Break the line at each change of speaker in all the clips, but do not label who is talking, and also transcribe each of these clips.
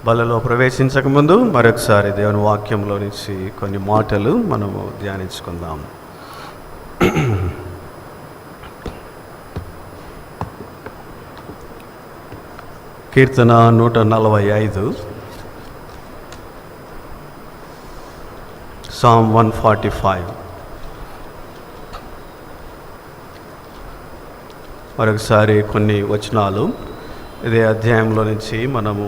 బలలో ప్రవేశించక ముందు మరొకసారి దేవుని వాక్యంలో నుంచి కొన్ని మాటలు మనము ధ్యానించుకుందాం. కీర్తన 145, Psalm 145. మరొకసారి కొన్ని వచనాలు ఇదే అధ్యాయంలో నుంచి మనము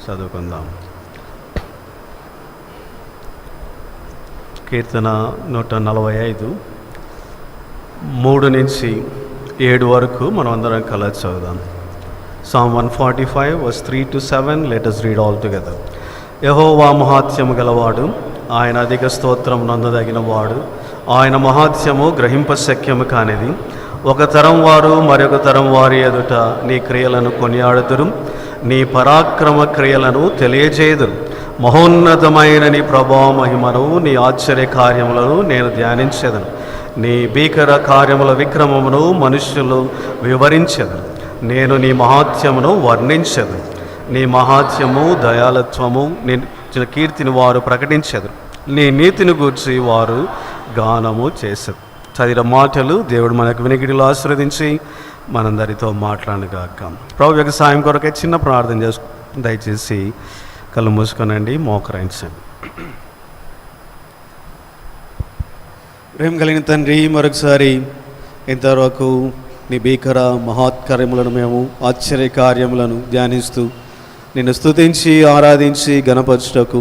చదువుకుందాం. కీర్తన 145, 3 నుంచి 7 వరకు మనం అందరం కలిసి చదువుదాం. Psalm 145 verse 3 to 7. Let us read all together. యెహోవా మహాత్యము గలవాడు, ఆయన అధిక స్తోత్రం నందదగిన వాడు. ఆయన మహాత్యము గ్రహింపశక్యము కానిది. ఒక తరం వారు మరొక తరం వారి ఎదుట నీ క్రియలను కొనియాడుదురు, నీ పరాక్రమ క్రియలను తెలియజేయుదురు. మహోన్నతమైన నీ ప్రభావ మహిమను, నీ ఆశ్చర్య కార్యములను నేను ధ్యానించెదను. నీ భీకర కార్యముల విక్రమమును మనుష్యులు వివరించెదరు. నేను నీ మహాత్యమును వర్ణించెదను. నీ మహాత్యము దయాళత్వము నీ కీర్తిని వారు ప్రకటించెదరు. నీ నీతిని గూర్చి వారు గానము చేసెదరు. చదివిన మాటలు దేవుడు మనకు వినికిడిలో ఆశీర్వదించి మనందరితో మాట్లాడగాక. ప్రభు యొక్క సాయం కొరకే చిన్న ప్రార్థన దయచేసి కళ్ళు మూసుకొనండి, మోకరించండి. ప్రేమ కలిగిన తండ్రి, మరొకసారి ఇంతవరకు నీ భీకర మహత్కార్యములను మేము ఆశ్చర్య కార్యములను ధ్యానిస్తూ నిన్ను స్తుతించి ఆరాధించి గణపరచుటకు,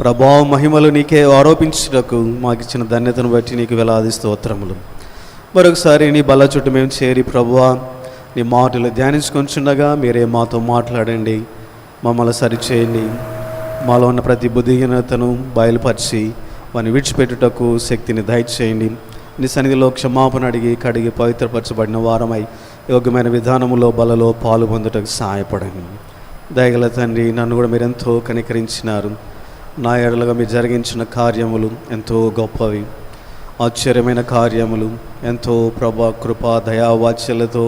ప్రభావ మహిమలు నీకే ఆరోపించుటకు మాకు ఇచ్చిన ధన్యతను బట్టి నీకు వేలాది స్తోత్రములు. మరొకసారి నీ బల్ల చుట్టూ మేము చేరి ప్రభువా నీ మాటలు ధ్యానించుకొంచుండగా మీరే మాతో మాట్లాడండి, మమ్మల్ని సరిచేయండి. మాలో ఉన్న ప్రతి బుద్ధిహీనతను బయలుపరిచి వారిని విడిచిపెట్టుటకు శక్తిని దయచేయండి. నీ సన్నిధిలో క్షమాపణ అడిగి కడిగి పవిత్రపరచబడిన వారమై యోగ్యమైన విధానములో బలలో పాలు పొందుటకు సహాయపడండి. దయగల తండ్రి, నన్ను కూడా మీరు ఎంతో కనికరించినారు. నా ఎడలుగా మీరు జరిగించిన కార్యములు ఎంతో గొప్పవి, ఆశ్చర్యమైన కార్యములు, ఎంతో ప్రభా కృపా దయావాచ్యలతో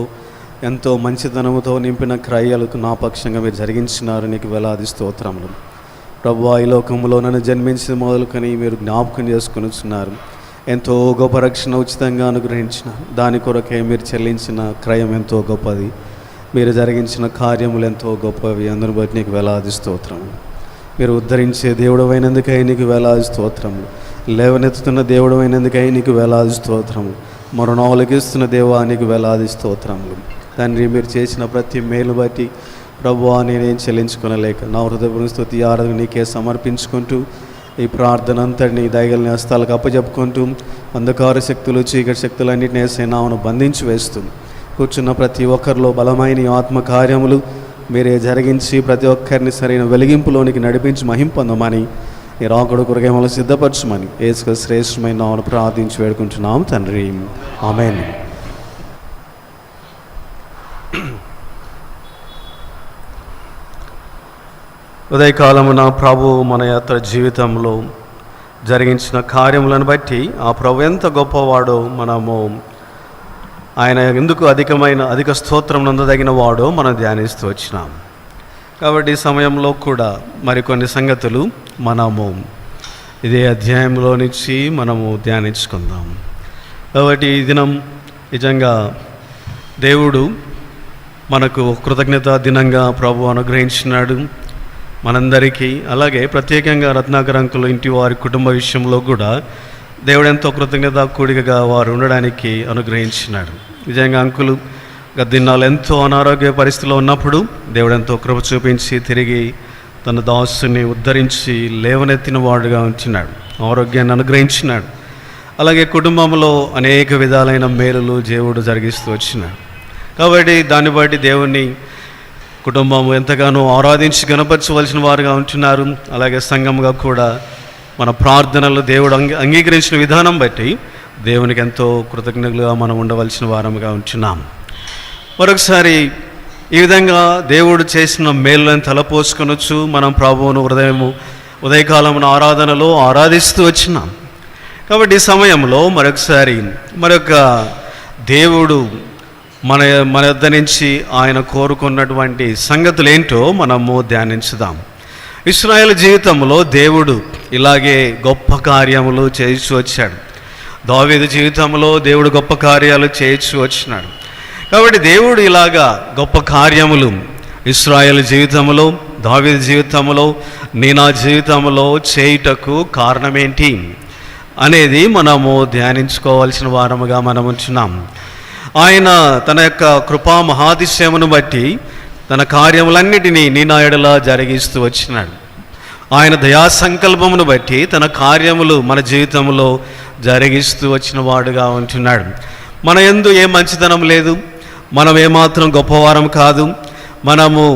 ఎంతో మంచితనముతో నింపిన క్రియలకు నా పక్షంగా మీరు జరిగించినారు. నీకు వేలాది స్తోత్రములు. ప్రభువా, ఈ లోకంలో నన్ను జన్మించి మొదలుకొని మీరు జ్ఞాపకం చేసుకునిస్తున్నారు. ఎంతో గొప్ప రక్షణ ఉచితంగా అనుగ్రహించిన దాని కొరకే మీరు చెల్లించిన క్రయం ఎంతో గొప్పది. మీరు జరిగించిన కార్యములు ఎంతో గొప్పవి. అందరిని బట్టి నీకు వేలాది స్తోత్రములు. మీరు ఉద్ధరించే దేవుడు అయినందుకై నీకు వేలాది స్తోత్రములు. లేవనెత్తుతున్న దేవుడు అయినందుకై నీకు వేలాది స్తోత్రములు. మరణాలకిస్తున్న దేవా నీకు వేలాది స్తోత్రములు. తండ్రి, మీరు చేసిన ప్రతి మేలు బట్టి ప్రభువా నేనేం చెల్లించుకోనలేక నా హృదయ స్తుతి ఆరాధన నీకే సమర్పించుకుంటూ ఈ ప్రార్థన అంతటిని దయగల హస్తాలకు అప్పచెప్పుకుంటూ అంధకార శక్తులు చీకటి శక్తులు అన్నింటినీ సేనాను బంధించి వేస్తూ కూర్చున్న ప్రతి ఒక్కరిలో బలమైన ఆత్మకార్యములు మీరే జరిగించి ప్రతి ఒక్కరిని సరైన వెలిగింపులోనికి నడిపించి మహింపొందమని ఈ రాకుడు కొరకే మమ్మల్ని సిద్ధపరచమని యేసు శ్రేష్టమైన నామమున ప్రార్థించి వేడుకుంటున్నాం తండ్రి, ఆమేన్. ఉదయకాలమున ప్రభు మన యాత్ర జీవితంలో జరిగించిన కార్యములను బట్టి ఆ ప్రభు ఎంత గొప్పవాడో మనము, ఆయన ఎందుకు అధిక స్తోత్రం నందదగిన వాడో మనం ధ్యానిస్తూ వచ్చినాం. కాబట్టి ఈ సమయంలో కూడా మరికొన్ని సంగతులు మనము ఇదే అధ్యాయంలో నుంచి మనము ధ్యానించుకుందాం. కాబట్టి ఈ దినం నిజంగా దేవుడు మనకు కృతజ్ఞతా దినంగా ప్రభు అనుగ్రహించినాడు మనందరికీ. అలాగే ప్రత్యేకంగా రత్నాకర్ అంకుల్ ఇంటి వారి కుటుంబ విషయంలో కూడా దేవుడు ఎంతో కృతజ్ఞత కూడికగా వారు ఉండడానికి అనుగ్రహించినాడు. నిజంగా అంకులు గత దినాలు ఎంతో అనారోగ్య పరిస్థితిలో ఉన్నప్పుడు దేవుడు ఎంతో కృప చూపించి తిరిగి తన దాసుని ఉద్ధరించి లేవనెత్తిన వాడుగా ఉంచినాడు, ఆరోగ్యాన్ని అనుగ్రహించినాడు. అలాగే కుటుంబంలో అనేక విధాలైన మేలులు దేవుడు జరిగిస్తూ వచ్చినాడు. కాబట్టి దాన్ని బట్టి దేవుణ్ణి కుటుంబం ఎంతగానో ఆరాధించి గణపరచవలసిన వారుగా ఉంటున్నారు. అలాగే సంఘంగా కూడా మన ప్రార్థనలు దేవుడు అంగీకరించిన విధానం బట్టి దేవునికి ఎంతో కృతజ్ఞతలుగా మనం ఉండవలసిన వారముగా ఉంటున్నాం. మరొకసారి ఈ విధంగా దేవుడు చేసిన మేలులను తలపోసుకొనొచ్చు మనం ప్రభువును ఉదయకాలమున ఆరాధనలో ఆరాధిస్తూ వచ్చినాం. కాబట్టి ఈ సమయంలో మరొక దేవుడు మన మన యొద్ద నుంచి ఆయన కోరుకున్నటువంటి సంగతులు ఏంటో మనము ధ్యానించుదాం. ఇశ్రాయేలు జీవితంలో దేవుడు ఇలాగే గొప్ప కార్యములు చేయించి వచ్చాడు. దావీదు జీవితంలో దేవుడు గొప్ప కార్యాలు చేయించి వచ్చినాడు. కాబట్టి దేవుడు ఇలాగా గొప్ప కార్యములు ఇశ్రాయేలు జీవితంలో, దావీదు జీవితంలో, నా జీవితంలో చేయుటకు కారణమేంటి అనేది మనము ధ్యానించుకోవాల్సిన వారముగా మనం ఉంచున్నాం. ఆయన తన యొక్క కృపా మహాతిశయమును బట్టి తన కార్యములన్నిటినీ నా ఎడల జరిగిస్తూ వచ్చినాడు. ఆయన దయా సంకల్పమును బట్టి తన కార్యములు మన జీవితంలో జరిగిస్తూ వచ్చిన వాడుగా ఉంటున్నాడు. మన యందు ఏ మంచితనం లేదు, మనం ఏమాత్రం గొప్పవారం కాదు, మనము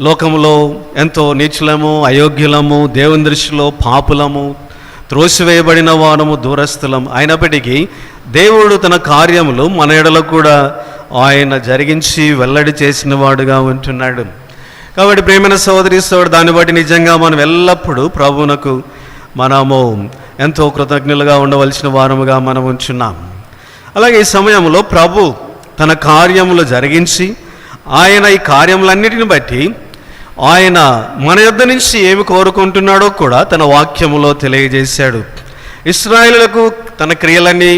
లోకములో ఎంతో నీచులము, అయోగ్యులము, దేవుని దృష్టిలో పాపులము, త్రోసివేయబడిన వారము, దూరస్థులం. అయినప్పటికీ దేవుడు తన కార్యములు మన ఎడల కూడా ఆయన జరిగించి వెల్లడి చేసిన వాడుగా ఉంటున్నాడు. కాబట్టి ప్రేమైన సోదరి దాన్ని బట్టి నిజంగా మనం ఎల్లప్పుడూ ప్రభువునకు మనము ఎంతో కృతజ్ఞులుగా ఉండవలసిన వారముగా మనం ఉంచున్నాం. అలాగే ఈ సమయంలో ప్రభు తన కార్యములు జరిగించి ఆయన ఈ కార్యములన్నిటిని బట్టి ఆయన మన యొద్ద నుంచి ఏమి కోరుకుంటున్నాడో కూడా తన వాక్యములో తెలియజేశాడు. ఇశ్రాయేలులకు తన క్రియలన్నీ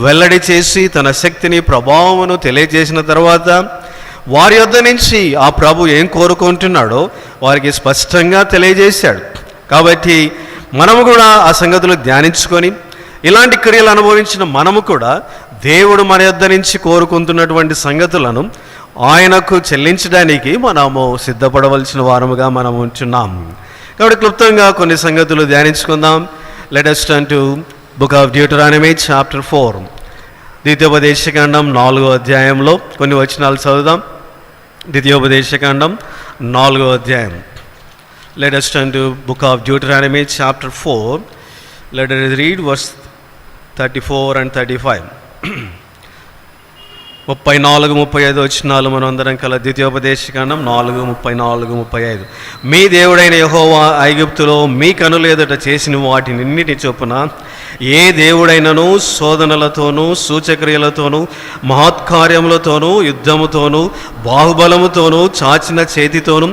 వెల్లడి చేసి తన శక్తిని, ప్రభావమును తెలియజేసిన తర్వాత వారి యొద్ద నుంచి ఆ ప్రభు ఏం కోరుకుంటున్నాడో వారికి స్పష్టంగా తెలియజేశాడు. కాబట్టి మనము కూడా ఆ సంగతులు ధ్యానించుకొని ఇలాంటి క్రియలు అనుభవించిన మనము కూడా దేవుడు మన యొద్ద నుంచి కోరుకుంటున్నటువంటి సంగతులను ఆయనకు చెల్లించడానికి మనము సిద్ధపడవలసిన వారముగా మనం ఉంటున్నాం. కాబట్టి క్లుప్తంగా కొన్ని సంగతులు ధ్యానించుకుందాం. Let us turn to Book of Deuteronomy chapter 4. ద్వితీయోపదేశకాండం 4వ అధ్యాయంలో కొన్ని వచనాలు చదువుదాం. ద్వితీయోపదేశకాండం 4వ అధ్యాయం. Let us turn to Book of Deuteronomy chapter 4. Let us read verse 34 and 35. 34-35 వచనాలు మనం అందరం కల. ద్వితీయోపదేశకాండం 4:34-35. మీ దేవుడైన యెహోవా ఐగుప్తులో మీ కనుల ఎదుట చేసిన వాటినిన్నిటి చొప్పున ఏ దేవుడైనను శోధనలతోనూ, సూచక్రియలతోనూ, మహత్కార్యములతోనూ, యుద్ధముతోనూ, బాహుబలముతోనూ, చాచిన చేతితోనూ,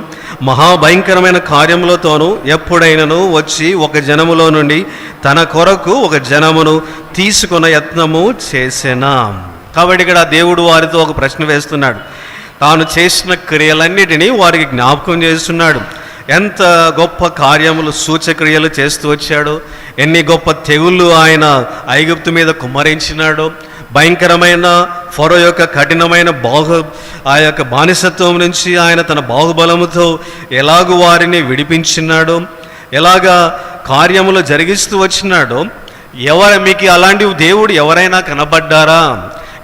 మహాభయంకరమైన కార్యములతోనూ ఎప్పుడైనను వచ్చి ఒక జనములో నుండి తన కొరకు ఒక జనమును తీసుకున్న యత్నము చేసెనా. కాబట్టి ఇక్కడ దేవుడు వారితో ఒక ప్రశ్న వేస్తున్నాడు. తాను చేసిన క్రియలన్నిటినీ వారికి జ్ఞాపకం చేస్తున్నాడు. ఎంత గొప్ప కార్యములు, సూచక్రియలు చేస్తూ వచ్చాడో, ఎన్ని గొప్ప తెగుళ్ళు ఆయన ఐగుప్తు మీద కుమ్మరించినాడో, భయంకరమైన ఫరో యొక్క కఠినమైన ఆ యొక్క బానిసత్వం నుంచి ఆయన తన బాహుబలముతో ఎలాగూ వారిని విడిపించినాడో, ఎలాగా కార్యములు జరిగిస్తూ వచ్చినాడో. మీకు అలాంటి దేవుడు ఎవరైనా కనబడ్డారా?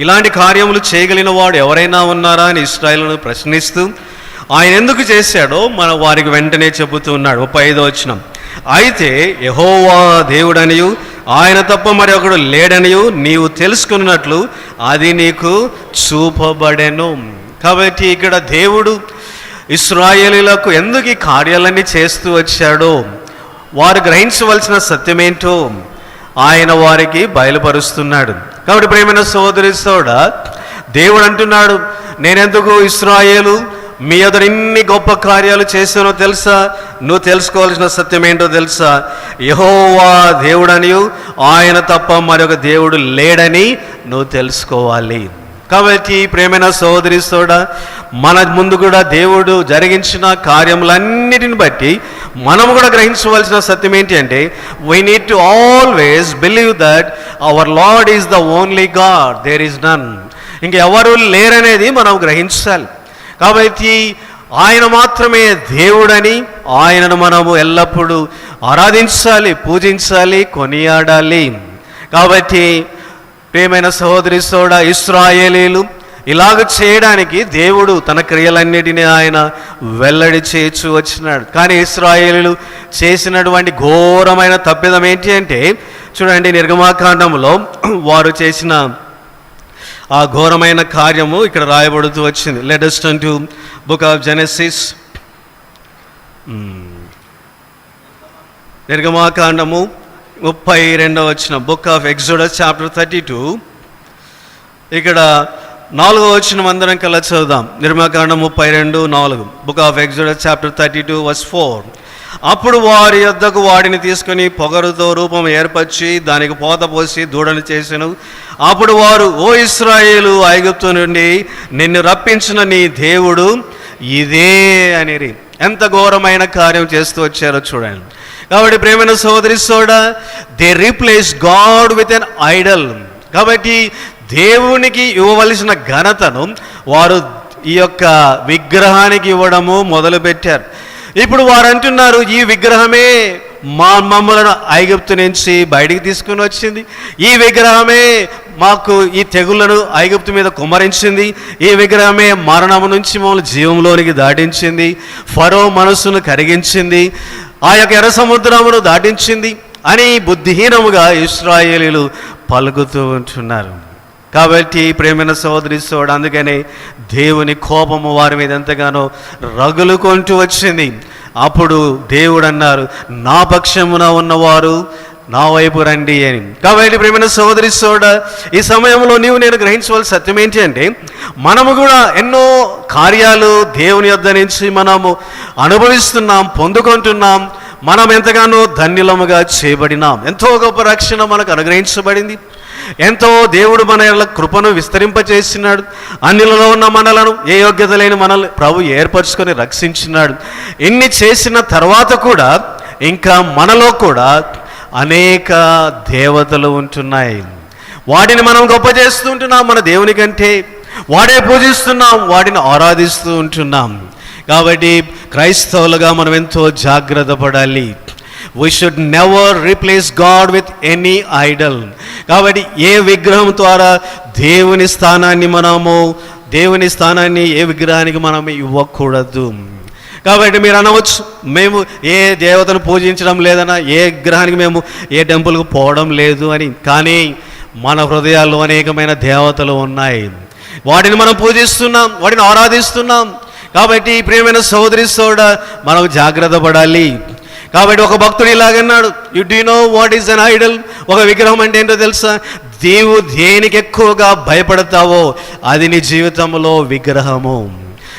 ఇలాంటి కార్యములు చేయగలిగిన వాడు ఎవరైనా ఉన్నారా అని ఇశ్రాయేలును ప్రశ్నిస్తూ ఆయన ఎందుకు చేశాడో మన వారికి వెంటనే చెబుతూ ఉన్నాడు. 35వ వచనం. అయితే యెహోవా దేవుడనియు ఆయన తప్ప మరి ఒకడు లేడనియు నీవు తెలుసుకున్నట్లు అది నీకు చూపబడెను. కాబట్టి ఇక్కడ దేవుడు ఇశ్రాయేలీయులకు ఎందుకు ఈ కార్యాలన్నీ చేస్తూ వచ్చాడో, వారు గ్రహించవలసిన సత్యమేంటో ఆయన వారికి బయలుపరుస్తున్నాడు. కాబట్టి ప్రియమైన సోదరి దేవుడు అంటున్నాడు, నేనెందుకు ఇశ్రాయేలు మీ ఎదుట ఇన్ని గొప్ప కార్యాలు చేశానో తెలుసా? నువ్వు తెలుసుకోవాల్సిన సత్యం ఏంటో తెలుసా? యెహోవా దేవుడనియు ఆయన తప్ప మరొక దేవుడు లేడని నువ్వు తెలుసుకోవాలి. కాబట్టి ప్రియమైన సోదరి మన ముందు కూడా దేవుడు జరిగించిన కార్యములన్నిటిని బట్టి మనము కూడా గ్రహించవలసిన సత్యం ఏంటి అంటే, we need to always believe that our Lord is the only God, there is none. ఇంకెవరు లేరనేది మనం గ్రహించాలి. కాబట్టి ఆయన మాత్రమే దేవుడని ఆయనను మనము ఎల్లప్పుడూ ఆరాధించాలి, పూజించాలి, కొనియాడాలి. కాబట్టి ప్రియమైన సహోదరి ఇశ్రాయేలీలు ఇలాగ చేయడానికి దేవుడు తన క్రియలన్నిటినీ ఆయన వెల్లడి చేయొచ్చు వచ్చినాడు. కానీ ఇశ్రాయేలీలు చేసినటువంటి ఘోరమైన తప్పిదం ఏంటి అంటే, చూడండి నిర్గమాకాండంలో వారు చేసిన ఆ ఘోరమైన కార్యము ఇక్కడ రాయబడుతూ వచ్చింది. Let us turn to Book of Genesis. నిర్గమాకాండము 32వ వచనం. Book of exodus chapter 32. ఇక్కడ 4వ వచనం అందరం కల్లా చదువుదాం. నిర్గమకాండం 32:4. Book of exodus chapter 32:4. అప్పుడు వారి యొద్దకు వాడిని తీసుకుని పొగరుతో రూపం ఏర్పరిచి దానికి పోత పోసి దూడను చేసెను. అప్పుడు వారు, ఓ ఇశ్రాయేలు, ఐగుప్తు నుండి నిన్ను రప్పించిన నీ దేవుడు ఇదే అనిరి. ఎంత ఘోరమైన కార్యం చేస్తూ వచ్చారో చూడండి. కాబట్టి ప్రేమైన సోదరి soda, they replace God with an Idol. కాబట్టి దేవునికి ఇవ్వవలసిన ఘనతను వారు ఈ యొక్క విగ్రహానికి ఇవ్వడము మొదలుపెట్టారు. ఇప్పుడు వారు అంటున్నారు, ఈ విగ్రహమే మమ్మలను ఐగుప్తు నుంచి బయటికి తీసుకుని వచ్చింది, ఈ విగ్రహమే మాకు ఈ తెగుళ్లను ఐగుప్తు మీద కుమ్మరించింది, ఈ విగ్రహమే మరణము నుంచి మమ్మల్ని జీవంలోనికి దాటించింది, ఫరో మనస్సును కరిగించింది, ఆ యొక్క ఎర్ర సముద్రమును దాటించింది అని బుద్ధిహీనముగా ఇశ్రాయేలీలు పలుకుతూ ఉంటున్నారు. కాబట్టి ప్రేమైన సోదరి సోడ, అందుకనే దేవుని కోపము వారి మీద ఎంతగానో రగులుకుంటూ వచ్చింది. అప్పుడు దేవుడు అన్నారు, నా పక్షమున ఉన్నవారు నా వైపు రండి అని. కాబట్టి ప్రేమైన సోదరి సోడ, ఈ సమయంలో నేను గ్రహించవలసిన సత్యం ఏంటి అంటే, మనము కూడా ఎన్నో కార్యాలు దేవుని యొద్ద నుంచి మనము అనుభవిస్తున్నాం, పొందుకుంటున్నాం. మనం ఎంతగానో ధన్యులముగా చేయబడినాం. ఎంతో గొప్ప రక్షణ మనకు అనుగ్రహించబడింది. ఎంతో దేవుడు మన కృపను విస్తరింపచేసినాడు. అన్నిలలో ఉన్న మనలను, ఏ యోగ్యత లేని మనల్ని ప్రభు ఏర్పరచుకొని రక్షించినాడు. ఇన్ని చేసిన తర్వాత కూడా ఇంకా మనలో కూడా అనేక దేవతలు ఉంటున్నాయి. వాటిని మనం గొప్ప చేస్తూ ఉంటున్నాం. మన దేవుని కంటే వాడే పూజిస్తున్నాం, వాటిని ఆరాధిస్తూ ఉంటున్నాం. కాబట్టి క్రైస్తవులుగా మనం ఎంతో జాగ్రత్త పడాలి. We should never replace God with any idol. కాబట్టి ఏ విగ్రహం ద్వారా దేవుని స్థానాన్ని ఏ విగ్రహానికి మనం ఇవ్వకూడదు. కాబట్టి మీరు అనవచ్చు, మేము ఏ దేవతను పూజించడం లేదన్నా, ఏ విగ్రహానికి మేము ఏ టెంపుల్కి పోవడం లేదు అని. కానీ మన హృదయాల్లో అనేకమైన దేవతలు ఉన్నాయి. వాటిని మనం పూజిస్తున్నాం, వాటిని ఆరాధిస్తున్నాం. కాబట్టి ప్రియమైన సోదరి సోడ, మనం జాగ్రత్త పడాలి. కాబట్టి ఒక భక్తుడు ఇలాగన్నాడు, you do know what is an idol? ఒక విగ్రహం అంటే ఏంటో తెలుసా? నీవు దేనికి ఎక్కువగా భయపడతావో అది నీ జీవితంలో విగ్రహము.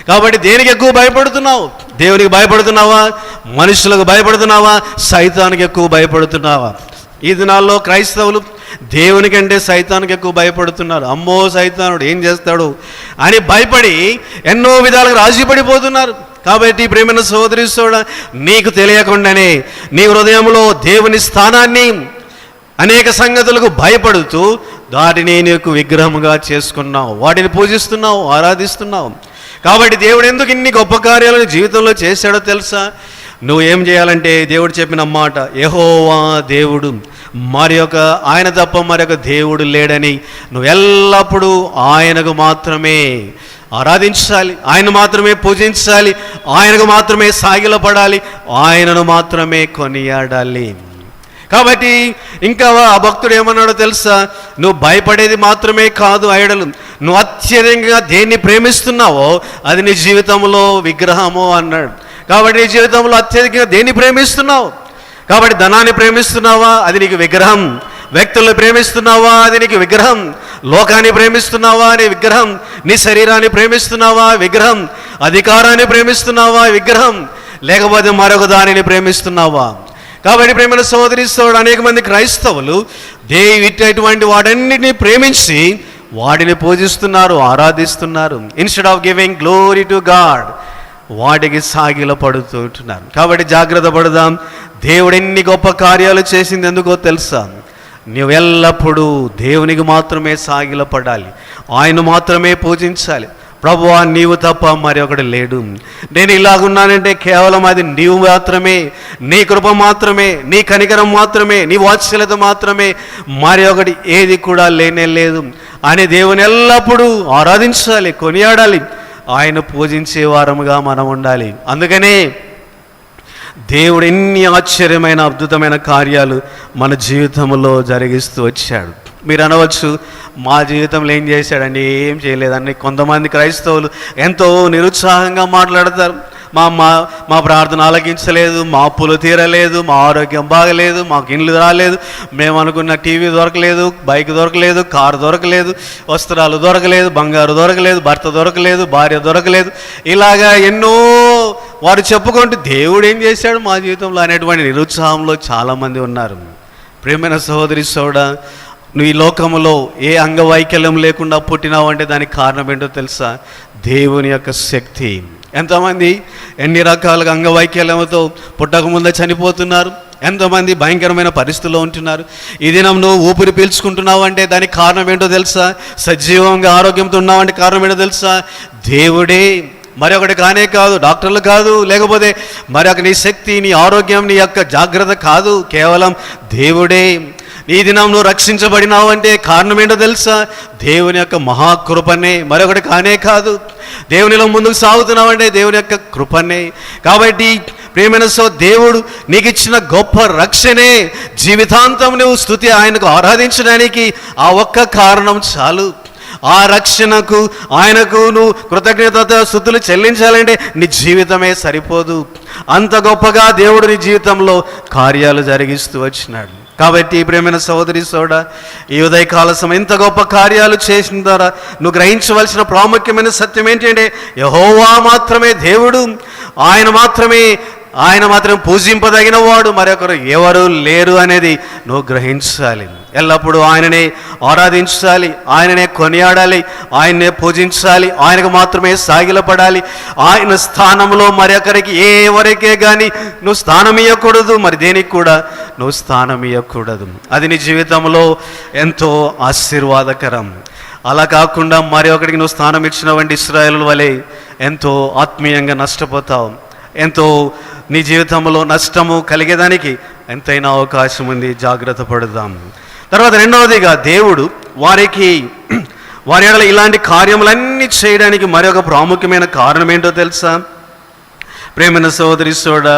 కాబట్టి దేనికి ఎక్కువ భయపడుతున్నావు? దేవునికి భయపడుతున్నావా? మనుషులకు భయపడుతున్నావా? సైతానికి ఎక్కువ భయపడుతున్నావా? ఈ దినాల్లో క్రైస్తవులు దేవుని కంటే సైతానికి ఎక్కువ భయపడుతున్నారు. అమ్మో, సైతానుడు ఏం చేస్తాడు అని భయపడి ఎన్నో విధాలుగా రాజీ పడిపోతున్నారు. కాబట్టి ప్రేమైన సోదరి సోడ, నీకు తెలియకుండానే నీ హృదయంలో దేవుని స్థానాన్ని అనేక సంగతులకు భయపడుతూ వాటిని నీకు విగ్రహముగా చేసుకున్నావు, వాటిని పూజిస్తున్నావు, ఆరాధిస్తున్నావు. కాబట్టి దేవుడు ఎందుకు ఇన్ని గొప్ప కార్యాలను జీవితంలో చేశాడో తెలుసా? నువ్వు ఏం చేయాలంటే, దేవుడు చెప్పిన మాట, యెహోవా దేవుడు, ఆయన తప్ప మరొక దేవుడు లేడని నువ్వు ఎల్లప్పుడూ ఆయనకు మాత్రమే ఆరాధించాలి, ఆయన మాత్రమే పూజించాలి, ఆయనకు మాత్రమే సాగిలపడాలి, ఆయనను మాత్రమే కొనియాడాలి. కాబట్టి ఇంకా ఆ భక్తుడు ఏమన్నాడో తెలుసా? నువ్వు భయపడేది మాత్రమే కాదు ఐడలు, నువ్వు అత్యధికంగా దేన్ని ప్రేమిస్తున్నావో అది నీ జీవితంలో విగ్రహము అన్నాడు. కాబట్టి నీ జీవితంలో అత్యధికంగా దేన్ని ప్రేమిస్తున్నావు? కాబట్టి ధనాన్ని ప్రేమిస్తున్నావా? అది నీకు విగ్రహం. వ్యక్తులను ప్రేమిస్తున్నావా? అది నీకు విగ్రహం. లోకాన్ని ప్రేమిస్తున్నావా? నీ విగ్రహం. నీ శరీరాన్ని ప్రేమిస్తున్నావా? విగ్రహం. అధికారాన్ని ప్రేమిస్తున్నావా? విగ్రహం. లేకపోతే మరొక దానిని ప్రేమిస్తున్నావా? కాబట్టి ప్రేమ సోదరి సోదరుడు, అనేక మంది క్రైస్తవులు ఇటువంటి వాటన్నిటిని ప్రేమించి వాటిని పూజిస్తున్నారు, ఆరాధిస్తున్నారు. Instead of giving glory to God, వాటికి సాగిల పడుతూ ఉంటున్నారు. కాబట్టి జాగ్రత్త పడదాం. దేవుడు ఎన్ని గొప్ప కార్యాలు చేసింది ఎందుకో తెలుసా? నువ్వు ఎల్లప్పుడూ దేవునికి మాత్రమే సాగిల పడాలి, ఆయన మాత్రమే పూజించాలి. ప్రభువా, నీవు తప్ప మరి ఒకటి లేడు. నేను ఇలాగున్నానంటే కేవలం అది నీవు మాత్రమే, నీ కృప మాత్రమే, నీ కనికరం మాత్రమే, నీ వాత్సల్యత మాత్రమే, మరి ఒకటి ఏది కూడా లేనే లేదు అని దేవుని ఎల్లప్పుడూ ఆరాధించాలి, కొనియాడాలి, ఆయన పూజించే వారముగా మనం ఉండాలి. అందుకనే దేవుడు ఎన్ని ఆశ్చర్యమైన అద్భుతమైన కార్యాలు మన జీవితంలో జరిగిస్తూ వచ్చాడు. మీరు అనవచ్చు, మా జీవితంలో ఏం చేశాడండి? ఏం చేయలేదండి. కొంతమంది క్రైస్తవులు ఎంతో నిరుత్సాహంగా మాట్లాడతారు. మా మా ప్రార్థన ఆలకించలేదు, మా అప్పులు తీరలేదు, మా ఆరోగ్యం బాగలేదు, మాకు ఇండ్లు రాలేదు, మేము అనుకున్న టీవీ దొరకలేదు, బైక్ దొరకలేదు, కారు దొరకలేదు, వస్త్రాలు దొరకలేదు, బంగారు దొరకలేదు, భర్త దొరకలేదు, భార్య దొరకలేదు. ఇలాగా ఎన్నో వారు చెప్పుకుంటూ దేవుడు ఏం చేశాడు మా జీవితంలో అనేటువంటి నిరుత్సాహంలో చాలామంది ఉన్నారు. ప్రియమైన సహోదరి సోడా, నువ్వు ఈ లోకంలో ఏ అంగవైకల్యం లేకుండా పుట్టినావు అంటే దానికి కారణం ఏంటో తెలుసా? దేవుని యొక్క శక్తి. ఎంతమంది ఎన్ని రకాలుగా అంగవైకల్యంతో పుట్టకముందే చనిపోతున్నారు, ఎంతమంది భయంకరమైన పరిస్థితుల్లో ఉంటున్నారు. ఈ దినం నువ్వు ఊపిరి పీల్చుకుంటున్నావు అంటే దానికి కారణం ఏంటో తెలుసా? సజీవంగా ఆరోగ్యంతో ఉన్నావు అంటే కారణం ఏంటో తెలుసా? దేవుడే, మరొకటి కానే కాదు, డాక్టర్లు కాదు, లేకపోతే మరొక నీ శక్తి, నీ ఆరోగ్యం, నీ యొక్క జాగ్రత్త కాదు, కేవలం దేవుడే. ఈ దినం నువ్వు రక్షించబడినావు అంటే కారణం ఏంటో తెలుసా? దేవుని యొక్క మహాకృపనే, మరొకటి కానే కాదు. దేవునిలో ముందుకు సాగుతున్నావు అంటే దేవుని యొక్క కృపనే. కాబట్టి ప్రియమైన దేవుడు నీకు ఇచ్చిన గొప్ప రక్షణే. జీవితాంతం నువ్వు స్తుతి ఆయనకు ఆరాధించడానికి ఆ ఒక్క కారణం చాలు. ఆ రక్షణకు ఆయనకు నువ్వు కృతజ్ఞతతో స్తుతులు చెల్లించాలంటే నీ జీవితమే సరిపోదు. అంత గొప్పగా దేవుడు నీ జీవితంలో కార్యాలు జరిగిస్తూ వచ్చినాడు. కాబట్టి ప్రియమైన సహోదరి సోడా, ఈ ఉదయకాల సమయం ఇంత గొప్ప కార్యాలు చేసిన ద్వారా నువ్వు గ్రహించవలసిన ప్రాముఖ్యమైన సత్యం ఏంటంటే యెహోవా మాత్రమే దేవుడు, ఆయన మాత్రమే పూజింపదగిన వాడు, మరొకరు ఎవరు లేరు అనేది నువ్వు గ్రహించాలి. ఎల్లప్పుడూ ఆయననే ఆరాధించాలి, ఆయననే కొనియాడాలి, ఆయన్నే పూజించాలి, ఆయనకు మాత్రమే సాగిలపడాలి. ఆయన స్థానంలో మరొకరికి ఎవరికే కానీ నువ్వు స్థానం ఇవ్వకూడదు, మరి దేనికి కూడా నువ్వు స్థానం ఇవ్వకూడదు. అది నీ జీవితంలో ఎంతో ఆశీర్వాదకరం. అలా కాకుండా మరి ఒకరికి నువ్వు స్థానం ఇచ్చినవంటి ఇశ్రాయేలు వలె ఎంతో ఆత్మీయంగా నష్టపోతావు. ఎంతో నీ జీవితంలో నష్టము కలిగేదానికి ఎంతైనా అవకాశం ఉంది. జాగ్రత్త పడదాం. తర్వాత రెండవదిగా దేవుడు వారి ఎడల ఇలాంటి కార్యములన్నీ చేయడానికి మరొక ప్రాముఖ్యమైన కారణం ఏంటో తెలుసా? ప్రేమైన సహోదరి సోడా,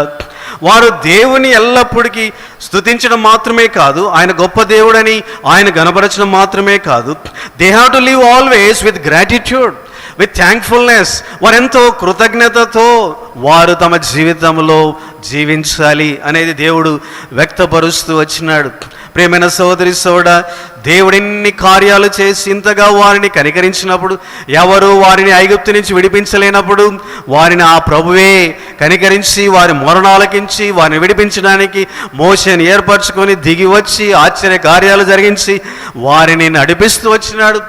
వారు దేవుని ఎల్లప్పటికీ స్తుతించడం మాత్రమే కాదు, ఆయన గొప్ప దేవుడని ఆయన గణపరచడం మాత్రమే కాదు, they have to live always with gratitude, with thankfulness. వారెంతో కృతజ్ఞతతో వారు తమ జీవితంలో జీవించాలి అనేది దేవుడు వ్యక్తపరుస్తూ వచ్చినాడు. ప్రియమైన సహోదరి సోడా, దేవుడు ఎన్ని కార్యాలు చేసి ఇంతగా వారిని కనికరించినప్పుడు, ఎవరు వారిని ఐగుప్తు నుంచి విడిపించలేనప్పుడు వారిని ఆ ప్రభువే కనికరించి వారి మొరణాలకించి వారిని విడిపించడానికి మోషేని ఏర్పరచుకొని దిగి వచ్చి ఆశ్చర్య కార్యాలు జరిగించి వారిని నడిపిస్తూ వచ్చినాడు.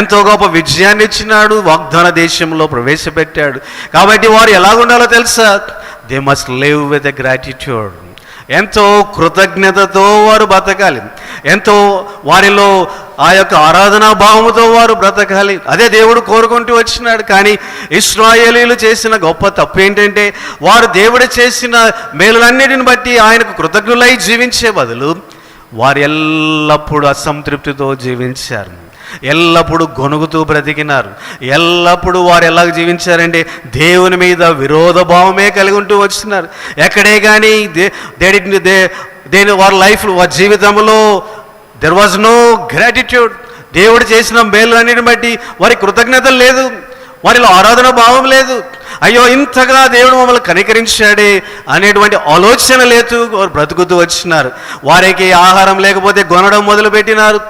ఎంతో గొప్ప విజయాన్ని ఇచ్చినాడు, వాగ్దాన దేశంలో ప్రవేశపెట్టాడు. కాబట్టి వారు ఎలాగుండాలో తెలుసా? They must live with a gratitude. ఎంతో కృతజ్ఞతతో వారు బ్రతకాలి, ఎంతో వారిలో ఆ యొక్క ఆరాధనా భావముతో వారు బ్రతకాలి. అదే దేవుడు కోరుకుంటూ వచ్చినాడు. కానీ ఇశ్రాయేలీయులు చేసిన గొప్ప తప్పు ఏంటంటే వారు దేవుడు చేసిన మేలులన్నిటిని బట్టి ఆయనకు కృతజ్ఞులై జీవించే బదులు వారు ఎల్లప్పుడూ అసంతృప్తితో జీవించారు, ఎల్లప్పుడూ గొనుగుతూ బ్రతికినారు. ఎల్లప్పుడూ వారు ఎలా జీవించారంటే దేవుని మీద విరోధ భావమే కలిగి ఉంటూ వచ్చినారు. ఎక్కడే కానీ వారి లైఫ్, వారి జీవితంలో దెర్ వాజ్ నో గ్రాటిట్యూడ్. దేవుడు చేసిన మేలులన్నిటిని బట్టి వారి కృతజ్ఞతలు లేదు, వారిలో ఆరాధన భావం లేదు. అయ్యో ఇంతగా దేవుడు మమ్మల్ని కనికరించాడే అనేటువంటి ఆలోచన లేదు. వారు బ్రతుకుతూ వచ్చినారు. వారికి ఆహారం లేకపోతే కొనడం మొదలుపెట్టినారు.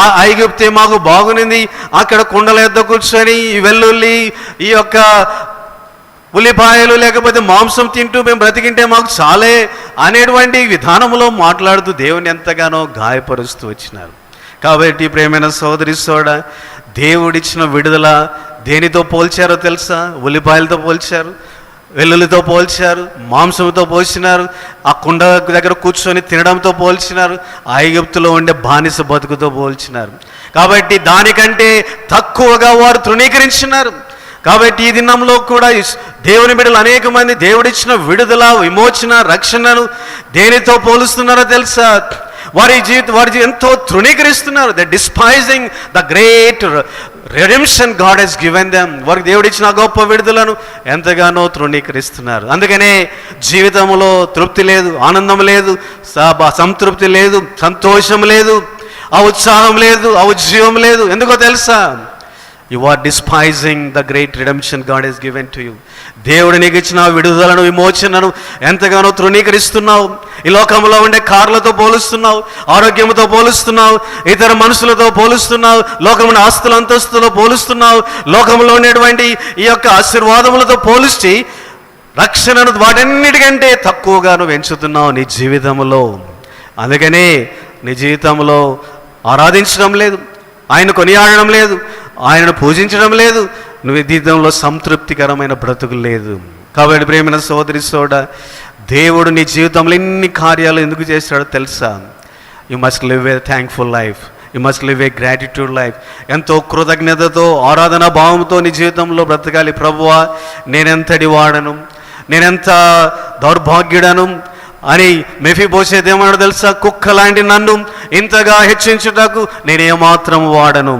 ఆ ఐగుప్తే మాకు బాగునింది, అక్కడ కుండల యొద్ద కూర్చొని ఈ వెల్లుల్లి, ఈ యొక్క ఉల్లిపాయలు లేకపోతే మాంసం తింటూ మేము బ్రతికింటే మాకు చాలే అనేటువంటి విధానంలో మాట్లాడుతూ దేవుని ఎంతగానో గాయపరుస్తూ వచ్చినారు. కాబట్టి ప్రియమైన సోదరి సోడా, దేవుడిచ్చిన విడుదల దేనితో పోల్చారో తెలుసా? ఉల్లిపాయలతో పోల్చారు, వెల్లుల్లితో పోల్చారు, మాంసంతో పోల్చినారు, ఆ కుండ దగ్గర కూర్చొని తినడంతో పోల్చినారు, ఐగుప్తులో ఉండే బానిస బతుకుతో పోల్చినారు. కాబట్టి దానికంటే తక్కువగా వారు తృణీకరించినారు. కాబట్టి ఈ దినంలో కూడా దేవుని బిడ్డలు అనేక మంది దేవుడిచ్చిన విడుదల, విమోచన, రక్షణను దేనితో పోలుస్తున్నారో తెలుసా? వారి ఎంతో తృణీకరిస్తున్నారు. They despising the great redemption God he's given them. వారికి దేవుడిచ్చిన గొప్ప విడుదలను ఎంతగానో తృణీకరిస్తున్నారు. అందుకనే జీవితంలో తృప్తి లేదు, ఆనందం లేదు, సంతృప్తి లేదు, సంతోషం లేదు, ఆ ఉత్సాహం లేదు, ఆ ఉద్యోగం లేదు. ఎందుకో తెలుసా? You are despising the great redemption God he's given to you. దేవుడు నీకు ఇచ్చిన విడుదలను, విమోచనను ఎంతగానో తృణీకరిస్తున్నావు. ఈ లోకంలో ఉండే కార్లతో పోలుస్తున్నావు, ఆరోగ్యంతో పోలుస్తున్నావు, ఇతర మనుషులతో పోలుస్తున్నావు, లోకమున ఆస్తుల అంతస్తులో పోలుస్తున్నావు, లోకంలో ఉండేటువంటి ఈ యొక్క ఆశీర్వాదములతో పోలిచి రక్షణను వాటన్నిటికంటే తక్కువగా నువ్వు ఎంచుతున్నావు నీ జీవితంలో. అందుకనే నీ జీవితంలో ఆరాధించడం లేదు, ఆయన కొనియాడడం లేదు, ఆయనను పూజించడం లేదు, నువ్వు జీవితంలో సంతృప్తికరమైన బ్రతుకు లేదు. కాబట్టి ప్రేమైన సోదరి సోదరుడా, దేవుడు నీ జీవితంలో ఎన్ని కార్యాలు ఎందుకు చేశాడో తెలుసా? You must live A thankful life, you must live A gratitude life. ఎంతో కృతజ్ఞతతో, ఆరాధనా భావంతో నీ జీవితంలో బ్రతకాలి. ప్రభువా, నేనెంతటి వాడను, నేనెంత దౌర్భాగ్యుడను అని మెఫీబోషెతు ఏమన్నాడో తెలుసా? కుక్క లాంటి నన్ను ఇంతగా హెచ్చించుటకు నేనేమాత్రం వాడను.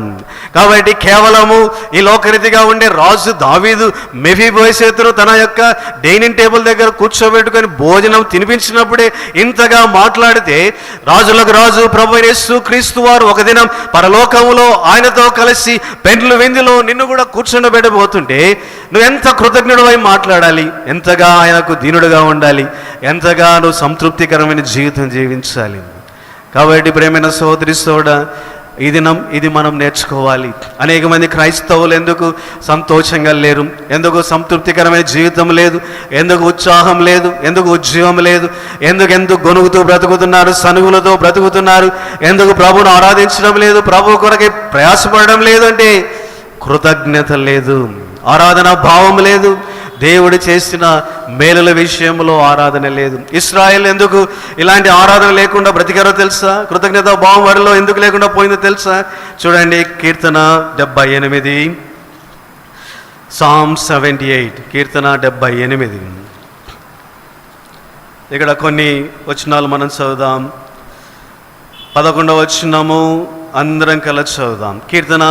కాబట్టి కేవలము ఈ లోకరీతిగా ఉండే రాజు దావీదు మెఫీబోషెతును తన యొక్క డైనింగ్ టేబుల్ దగ్గర కూర్చోబెట్టుకొని భోజనం తినిపించినప్పుడే ఇంతగా మాట్లాడితే, రాజులకు రాజు ప్రభు యేసు క్రీస్తు వారు ఒక దినం పరలోకములో ఆయనతో కలిసి పెండ్లు విందులో నిన్ను కూడా కూర్చోబెట్టబోతుంటే నువ్వెంత కృతజ్ఞుడివై మాట్లాడాలి, ఎంతగా ఆయనకు దీనుడుగా ఉండాలి, ఎంతగా నువ్వు సంతృప్తికరమైన జీవితం జీవించాలి. కాబట్టి ప్రేమైన సోదరి సోదరుడా, ఇది మనం నేర్చుకోవాలి. అనేక మంది క్రైస్తవులు ఎందుకు సంతోషంగా లేరు, ఎందుకు సంతృప్తికరమైన జీవితం లేదు, ఎందుకు ఉత్సాహం లేదు, ఎందుకు ఉద్యోగం లేదు, ఎందుకు గొనుగుతూ బ్రతుకుతున్నారు, సనుగులతో బ్రతుకుతున్నారు, ఎందుకు ప్రభువును ఆరాధించడం లేదు, ప్రభు కొరకే ప్రయాసపడడం లేదు అంటే కృతజ్ఞత లేదు, ఆరాధన భావం లేదు, దేవుడు చేసిన మేలుల విషయంలో ఆరాధన లేదు. ఇశ్రాయేల్ ఎందుకు ఇలాంటి ఆరాధన లేకుండా బ్రతికారో తెలుసా? కృతజ్ఞత భావం వారిలో ఎందుకు లేకుండా పోయిందో తెలుసా? చూడండి, కీర్తన 78, Psalm 78, కీర్తన 78. ఇక్కడ కొన్ని వచనాలు మనం చదువుదాం. 11వ వచనము అందరం కలిసి చదువుదాం. కీర్తన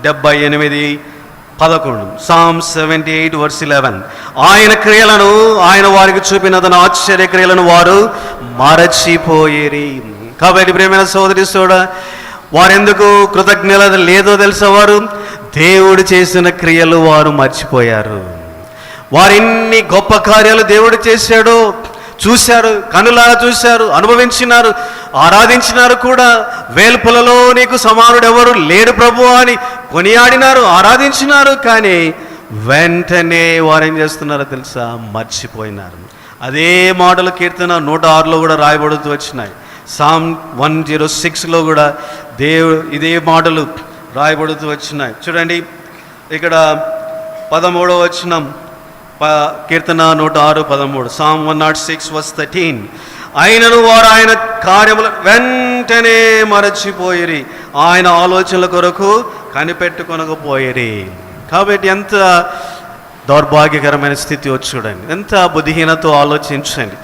78, 11. Psalm 78 verse 11. ఆయన క్రియలను, ఆయన వారికి చూపిన తన ఆశ్చర్య క్రియలను వారు మరచిపోయేరి. కాబట్టి ప్రేమైన సోదరి సోదరుడా, వారెందుకు కృతజ్ఞత లేదో తెలుసా? వారు దేవుడు చేసిన క్రియలు వారు మర్చిపోయారు. వారెన్ని గొప్ప కార్యాలు దేవుడు చేశాడో చూశారు, కనులారా చూశారు, అనుభవించినారు, ఆరాధించినారు కూడా. వేల్పులలో నీకు సమానుడు ఎవరు లేడు ప్రభు అని కొనియాడినారు, ఆరాధించినారు. కానీ వెంటనే వారు ఏం చేస్తున్నారో తెలుసా? మర్చిపోయినారు. అదే మాటలు కీర్తన 106లో కూడా రాయబడుతూ వచ్చినాయి. Psalm 106లో కూడా ఇదే మాటలు రాయబడుతూ వచ్చినాయి. చూడండి, ఇక్కడ 13వ వచనం, కీర్తన 106, 13. Psalm 106 verse 13. ఆయనను వారు ఆయన కార్యముల వెంటనే మరచిపోయిరి, ఆయన ఆలోచనల కొరకు కనిపెట్టుకొనకపోయిరి. కాబట్టి ఎంత దౌర్భాగ్యకరమైన స్థితి వచ్చి చూడండి, ఎంత బుద్ధిహీనతో ఆలోచించండి.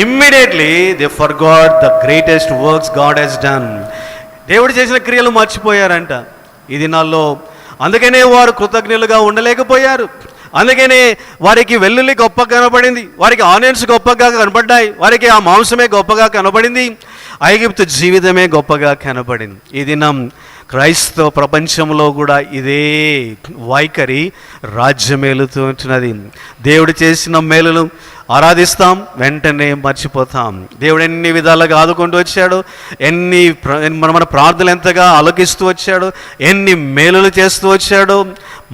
Immediately they forgot the greatest works God he's done. దేవుడు చేసిన క్రియలు మర్చిపోయారంట ఈ దినాల్లో. అందుకనే వారు కృతజ్ఞులుగా ఉండలేకపోయారు. అందుకనే వారికి వెల్లుల్లి గొప్పగా కనబడింది, వారికి ఆనియన్స్ గొప్పగా కనబడ్డాయి, వారికి ఆ మాంసమే గొప్పగా కనబడింది, ఐగుప్తు జీవితమే గొప్పగా కనబడింది. ఈ దినం క్రైస్తవ ప్రపంచంలో కూడా ఇదే వైఖరి రాజ్యమేలుతూ ఉంటున్నది. దేవుడు చేసిన మేలులు ఆరాధిస్తాం, వెంటనే మర్చిపోతాం. దేవుడు ఎన్ని విధాలుగా ఆదుకుంటూ వచ్చాడు, మన ప్రార్థనలు ఎంతగా ఆలోకిస్తూ వచ్చాడు, ఎన్ని మేలులు చేస్తూ వచ్చాడో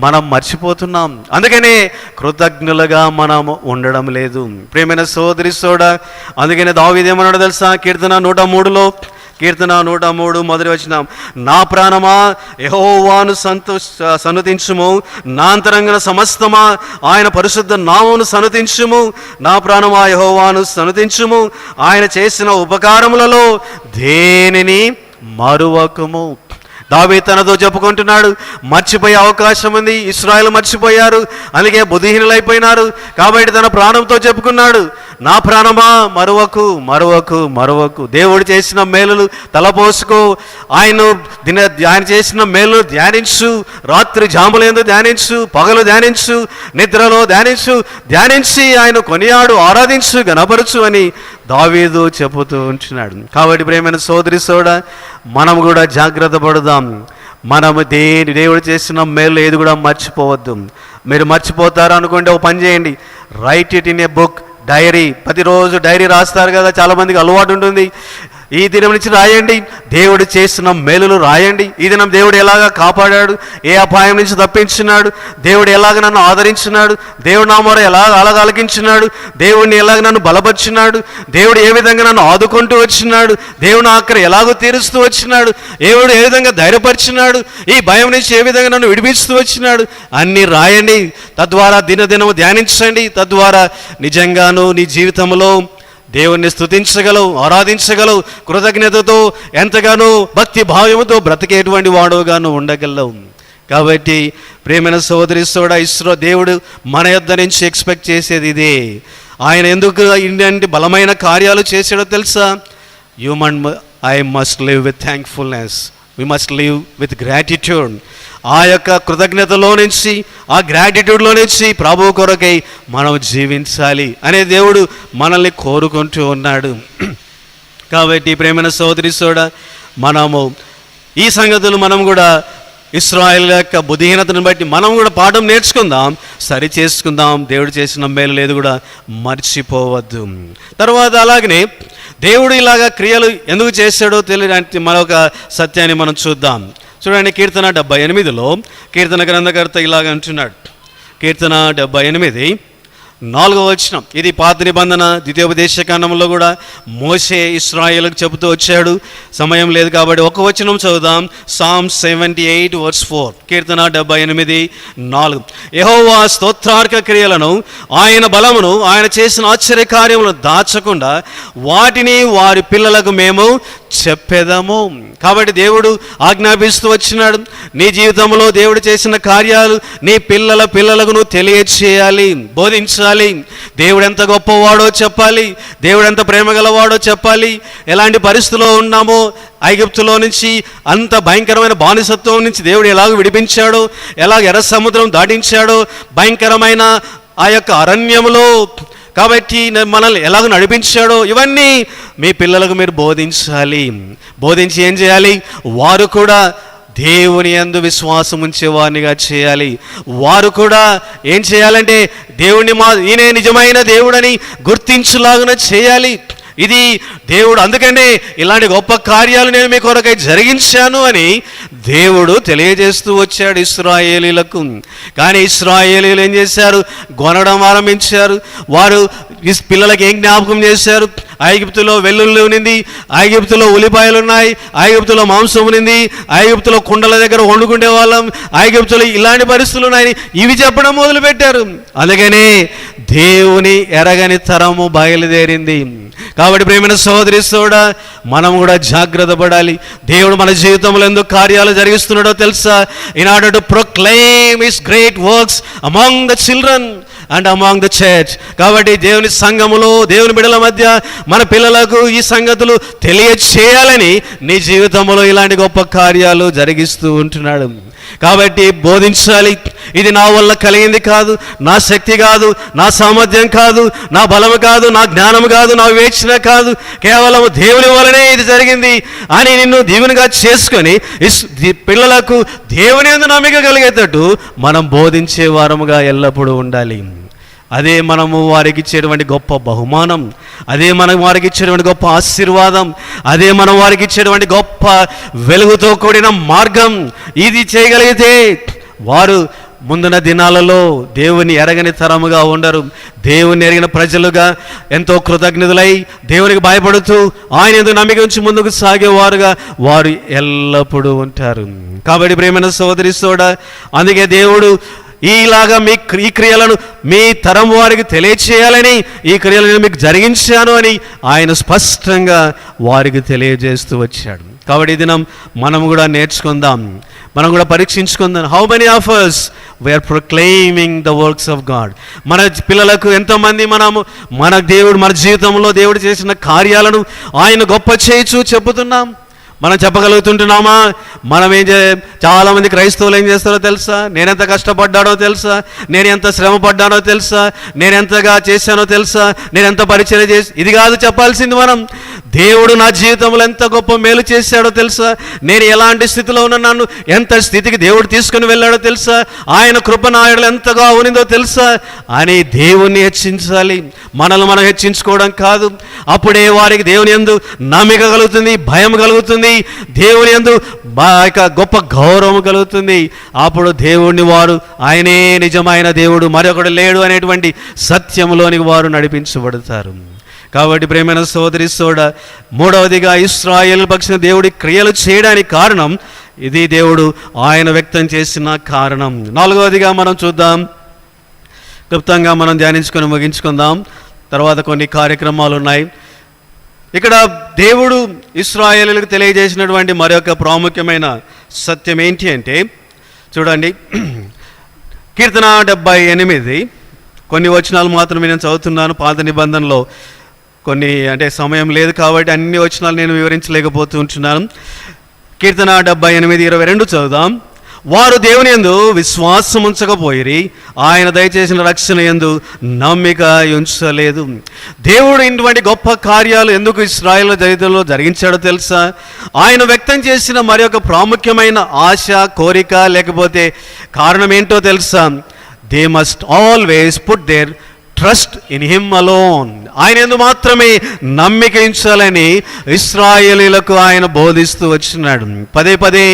మనం మర్చిపోతున్నాం. అందుకనే కృతజ్ఞులుగా మనం ఉండడం లేదు. ప్రియమైన సోదరి సోదరుడా, అందుకనే దావీదు ఏమన్నాడో తెలుసా? కీర్తన 103లో, కీర్తన 103 మొదటి వచనం, నా ప్రాణమా యెహోవాను సన్నుతించుము, నా అంతరంగన సమస్తమా ఆయన పరిశుద్ధ నామమును సన్నుతించుము. నా ప్రాణమా యెహోవాను సన్నుతించుము, ఆయన చేసిన ఉపకారములలో దేనిని మరువకము. దావీదు తనతో చెప్పుకుంటున్నాడు, మర్చిపోయే అవకాశం ఉంది. ఇశ్రాయేలు మర్చిపోయారు, అందుకే బుద్ధిహీనులైపోయినారు. కాబట్టి తన ప్రాణంతో చెప్పుకున్నాడు, నా ప్రాణమా మరువకు, మరువకు, మరువకు. దేవుడు చేసిన మేలులు తలపోసుకో, ఆయన చేసిన మేలులు ధ్యానించు, రాత్రి జాములందు ధ్యానించు, పగలు ధ్యానించు, నిద్రలో ధ్యానించి ఆయన కొనియాడు, ఆరాధించు, గణపరచు అని దావీదు చెబుతూ ఉంటున్నాడు. కాబట్టి ప్రియమైన సోదరి సోదరుడా, మనం కూడా జాగ్రత్త పడదాం. మనము దేవుడు చేసిన మేలు ఏది కూడా మర్చిపోవద్దు. మీరు మర్చిపోతారు అనుకుంటే ఒక పని చేయండి, write it in a book, diary. ప్రతిరోజు డైరీ రాస్తారు కదా, చాలామందికి అలవాటు ఉంటుంది. ఈ దినం నుంచి రాయండి, దేవుడు చేసిన మేలులు రాయండి. ఈ దినం దేవుడు ఎలాగా కాపాడాడు, ఏ అపాయం నుంచి తప్పించినాడు, దేవుడు ఎలాగ నన్ను ఆదరించినాడు, దేవుడు నా మొర ఎలాగ ఆలకించినాడు, దేవుడిని ఎలాగ నన్ను బలపరిచినాడు, దేవుడు ఏ విధంగా నన్ను ఆదుకుంటూ వచ్చినాడు, దేవుడు ఆఖరి ఎలాగో తీరుస్తూ వచ్చినాడు, దేవుడు ఏ విధంగా ధైర్యపరిచినాడు, ఈ భయం నుంచి ఏ విధంగా నన్ను విడిపిస్తూ వచ్చినాడు, అన్నీ రాయండి. తద్వారా దినదినము ధ్యానించండి. తద్వారా నిజంగాను నీ జీవితంలో దేవుణ్ణి స్తుతించగలవు, ఆరాధించగలవు, కృతజ్ఞతతో ఎంతగానో భక్తి భావముతో బ్రతికేటువంటి వాడుగాను ఉండగలవు. కాబట్టి ప్రేమైన సోదరి సోడా, దేవుడు మన యొద్ద నుంచి ఎక్స్పెక్ట్ చేసేది ఇదే. ఆయన ఎందుకు ఇలాంటి బలమైన కార్యాలు చేసాడో తెలుసా? I must live with thankfulness, we must live with gratitude. ఆ యొక్క కృతజ్ఞతలో నుంచి, ఆ గ్రాటిట్యూడ్లో నుంచి ప్రభు కొరకై మనం జీవించాలి అనే దేవుడు మనల్ని కోరుకుంటూ ఉన్నాడు. కాబట్టి ప్రేమైన సోదరి సోడా, మనము ఈ సంగతులు మనం కూడా ఇశ్రాయేలు యొక్క బుద్ధిహీనతను బట్టి మనం కూడా పాఠం నేర్చుకుందాం, సరి చేసుకుందాం. దేవుడు చేసిన మేలు లేదు కూడా మర్చిపోవద్దు. తర్వాత అలాగనే దేవుడు ఇలాగా క్రియలు ఎందుకు చేశాడో తెలియడానికి మరొక సత్యాన్ని మనం చూద్దాం. చూడండి, కీర్తన 78లో కీర్తన గ్రంథకర్త ఇలాగ అంటున్నాడు. కీర్తన 78 4వ వచనం. ఇది పాత నిబంధన ద్వితీయోపదేశకాండంలో కూడా మోషే ఇశ్రాయేలుకు చెబుతూ వచ్చాడు. సమయం లేదు కాబట్టి ఒక వచనం చదువుదాం. Psalm 78:4. కీర్తన 78:4. యెహోవా స్తోత్రార్క క్రియలను, ఆయన బలమును, ఆయన చేసిన ఆశ్చర్య కార్యములను దాచకుండా వాటిని వారి పిల్లలకు మేము చెప్పేదాము. కాబట్టి దేవుడు ఆజ్ఞాపిస్తూ వచ్చినాడు, నీ జీవితంలో దేవుడు చేసిన కార్యాలు నీ పిల్లలకు నువ్వు తెలియచేయాలి, బోధించాలి. దేవుడు ఎంత గొప్పవాడో చెప్పాలి, దేవుడు ఎంత ప్రేమ గలవాడో చెప్పాలి. ఎలాంటి పరిస్థితిలో ఉన్నామో, ఐగుప్తులో నుంచి అంత భయంకరమైన బానిసత్వం నుంచి దేవుడు ఎలాగ విడిపించాడో, ఎలాగ ఎర్ర సముద్రం దాటించాడో, భయంకరమైన ఆ యొక్క అరణ్యములో కాబట్టి మనల్ని ఎలాగ నడిపించాడో, ఇవన్నీ మీ పిల్లలకు మీరు బోధించాలి. బోధించి ఏం చేయాలి? వారు కూడా దేవుని యందు విశ్వాసం ఉంచేవారినిగా చేయాలి. వారు కూడా ఏం చేయాలంటే దేవుని ఈయనే నిజమైన దేవుడని గుర్తించులాగున చేయాలి. ఇది దేవుడు, అందుకనే ఇలాంటి గొప్ప కార్యాలు నేను మీ కొరకై జరిగించాను అని దేవుడు తెలియజేస్తూ వచ్చాడు ఇశ్రాయేలీలకు. కానీ ఇశ్రాయేలీలు ఏం చేశారు? గొనడం ఆరంభించారు. వారు పిల్లలకి ఏం జ్ఞాపకం చేశారు? ఐగుప్తులో వెల్లుల్లి ఉన్నింది, ఐగుప్తులో ఉల్లిపాయలు ఉన్నాయి, ఐగుప్తులో మాంసం ఉన్నింది, ఐగుప్తులో కుండల దగ్గర వండుకునే వాళ్ళం, ఐగుప్తులో ఇలాంటి పరిస్థితులు ఉన్నాయి, ఇవి చెప్పడం మొదలుపెట్టారు. అందుకనే దేవుని ఎరగని తరము బయలుదేరింది. కాబట్టి ప్రేమైన సహోదరి సోడా, మనం కూడా జాగ్రత్త పడాలి. దేవుడు మన జీవితంలో ఎందుకు కార్యాలు జరిగిస్తున్నాడో తెలుసా? In order to proclaim his great works among the children and among the church. కాబట్టి దేవుని సంఘములో, దేవుని బిడ్డల మధ్య మన పిల్లలకు ఈ సంగతులు తెలియచేయాలని నీ జీవితంలో ఇలాంటి గొప్ప కార్యాలు జరిగిస్తూ ఉంటున్నాడు. కాబట్టి బోధించాలి. ఇది నా వల్ల కలిగింది కాదు, నా శక్తి కాదు, నా సామర్థ్యం కాదు, నా బలము కాదు, నా జ్ఞానము కాదు, నా వివేచన కాదు, కేవలం దేవుని వల్లనే ఇది జరిగింది అని నిన్ను దీవెనగా చేసుకొని పిల్లలకు దేవుని యందు నమ్మిక కలిగేటట్టు మనం బోధించే వారముగా ఎల్లప్పుడూ ఉండాలి. అదే మనము వారికి ఇచ్చేటువంటి గొప్ప బహుమానం, అదే మనం వారికి ఇచ్చేటువంటి గొప్ప ఆశీర్వాదం, అదే మనం వారికి ఇచ్చేటువంటి గొప్ప వెలుగుతో కూడిన మార్గం. ఇది చేయగలిగితే వారు ముందున్న దినాలలో దేవుని ఎరగని తరముగా ఉండరు. దేవుని ఎరిగిన ప్రజలుగా ఎంతో కృతజ్ఞతలై దేవునికి భయపడుతూ ఆయన ఎందుకు నమ్మిక ఉంచి ముందుకు సాగేవారుగా వారు ఎల్లప్పుడూ ఉంటారు. కాబట్టి ప్రేమైన సోదరి సోడా, అందుకే దేవుడు ఈలాగా ఈ క్రియలను మీ తరం వారికి తెలియచేయాలని ఈ క్రియలను మీకు జరిగించాను అని ఆయన స్పష్టంగా వారికి తెలియజేస్తూ వచ్చాడు. కాబట్టి ఈ దినం మనం కూడా నేర్చుకుందాం, మనం కూడా పరీక్షించుకుందాం. How many of us we are proclaiming the works of God? మన పిల్లలకు ఎంతోమంది మన దేవుడు, మన జీవితంలో దేవుడు చేసిన కార్యాలను ఆయన గొప్ప చేయొచ్చు చెబుతున్నాం. మనం చెప్పగలుగుతుంటున్నామా? మనం చాలామంది క్రైస్తవులు ఏం చేస్తారో తెలుసా? నేనెంత కష్టపడ్డానో తెలుసా, నేను ఎంత శ్రమ పడ్డానో తెలుసా, నేనెంతగా చేశానో తెలుసా, నేనెంత పరిచయం చేసి, ఇది కాదు చెప్పాల్సింది. మనం దేవుడు నా జీవితంలో ఎంత గొప్ప మేలు చేశాడో తెలుసా, నేను ఎలాంటి స్థితిలో ఉన్నాను, ఎంత స్థితికి దేవుడు తీసుకుని వెళ్ళాడో తెలుసా, ఆయన కృప నాయడలు ఎంతగా ఉన్నదో తెలుసా అని దేవుణ్ణి హెచ్చించాలి. మనల్ని మనం హెచ్చించుకోవడం కాదు. అప్పుడే వారికి దేవుని యందు నమ్మిక కలుగుతుంది, భయం కలుగుతుంది, దేవుని యందు గొప్ప గౌరవం కలుగుతుంది. అప్పుడు దేవుణ్ణి వారు ఆయనే నిజమైన దేవుడు, మరొకడు లేడు అనేటువంటి సత్యంలోనికి వారు నడిపించబడతారు. కాబట్టి ప్రేమైన సోదరి సోడ, మూడవదిగా ఇశ్రాయేలు పక్షిన దేవుడి క్రియలు చేయడానికి కారణం ఇది, దేవుడు ఆయన వ్యక్తం చేసిన కారణం. నాలుగవదిగా మనం చూద్దాం, క్లుప్తంగా మనం ధ్యానించుకొని ముగించుకుందాం, తర్వాత కొన్ని కార్యక్రమాలు ఉన్నాయి. ఇక్కడ దేవుడు ఇశ్రాయేలులకు తెలియజేసినటువంటి మరొక ప్రాముఖ్యమైన సత్యం ఏంటి అంటే, చూడండి, కీర్తన 78 కొన్ని వచనాలు మాత్రమే నేను చదువుతున్నాను. పాత నిబంధనలో కొన్ని, అంటే సమయం లేదు కాబట్టి అన్ని వచనాలు నేను వివరించలేకపోతుంటున్నాను. కీర్తన 78:22 చదువుదాం. వారు దేవుని యందు విశ్వాసం ఉంచకపోయిరి, ఆయన దయచేసిన రక్షణ యందు నమ్మిక ఉంచలేదు. దేవుడు ఇటువంటి గొప్ప కార్యాలు ఎందుకు ఇశ్రాయేలు జీవితంలో జరిగించాడో తెలుసా? ఆయన వ్యక్తం చేసిన మరి ఒక ప్రాముఖ్యమైన ఆశ, కోరిక, లేకపోతే కారణం ఏంటో తెలుసా? They must always put their trust in him alone. ఆయన యందు మాత్రమే నమ్మిక ఉంచాలని ఇశ్రాయేలీలకు ఆయన బోధిస్తూ వచ్చినాడు. పదే పదే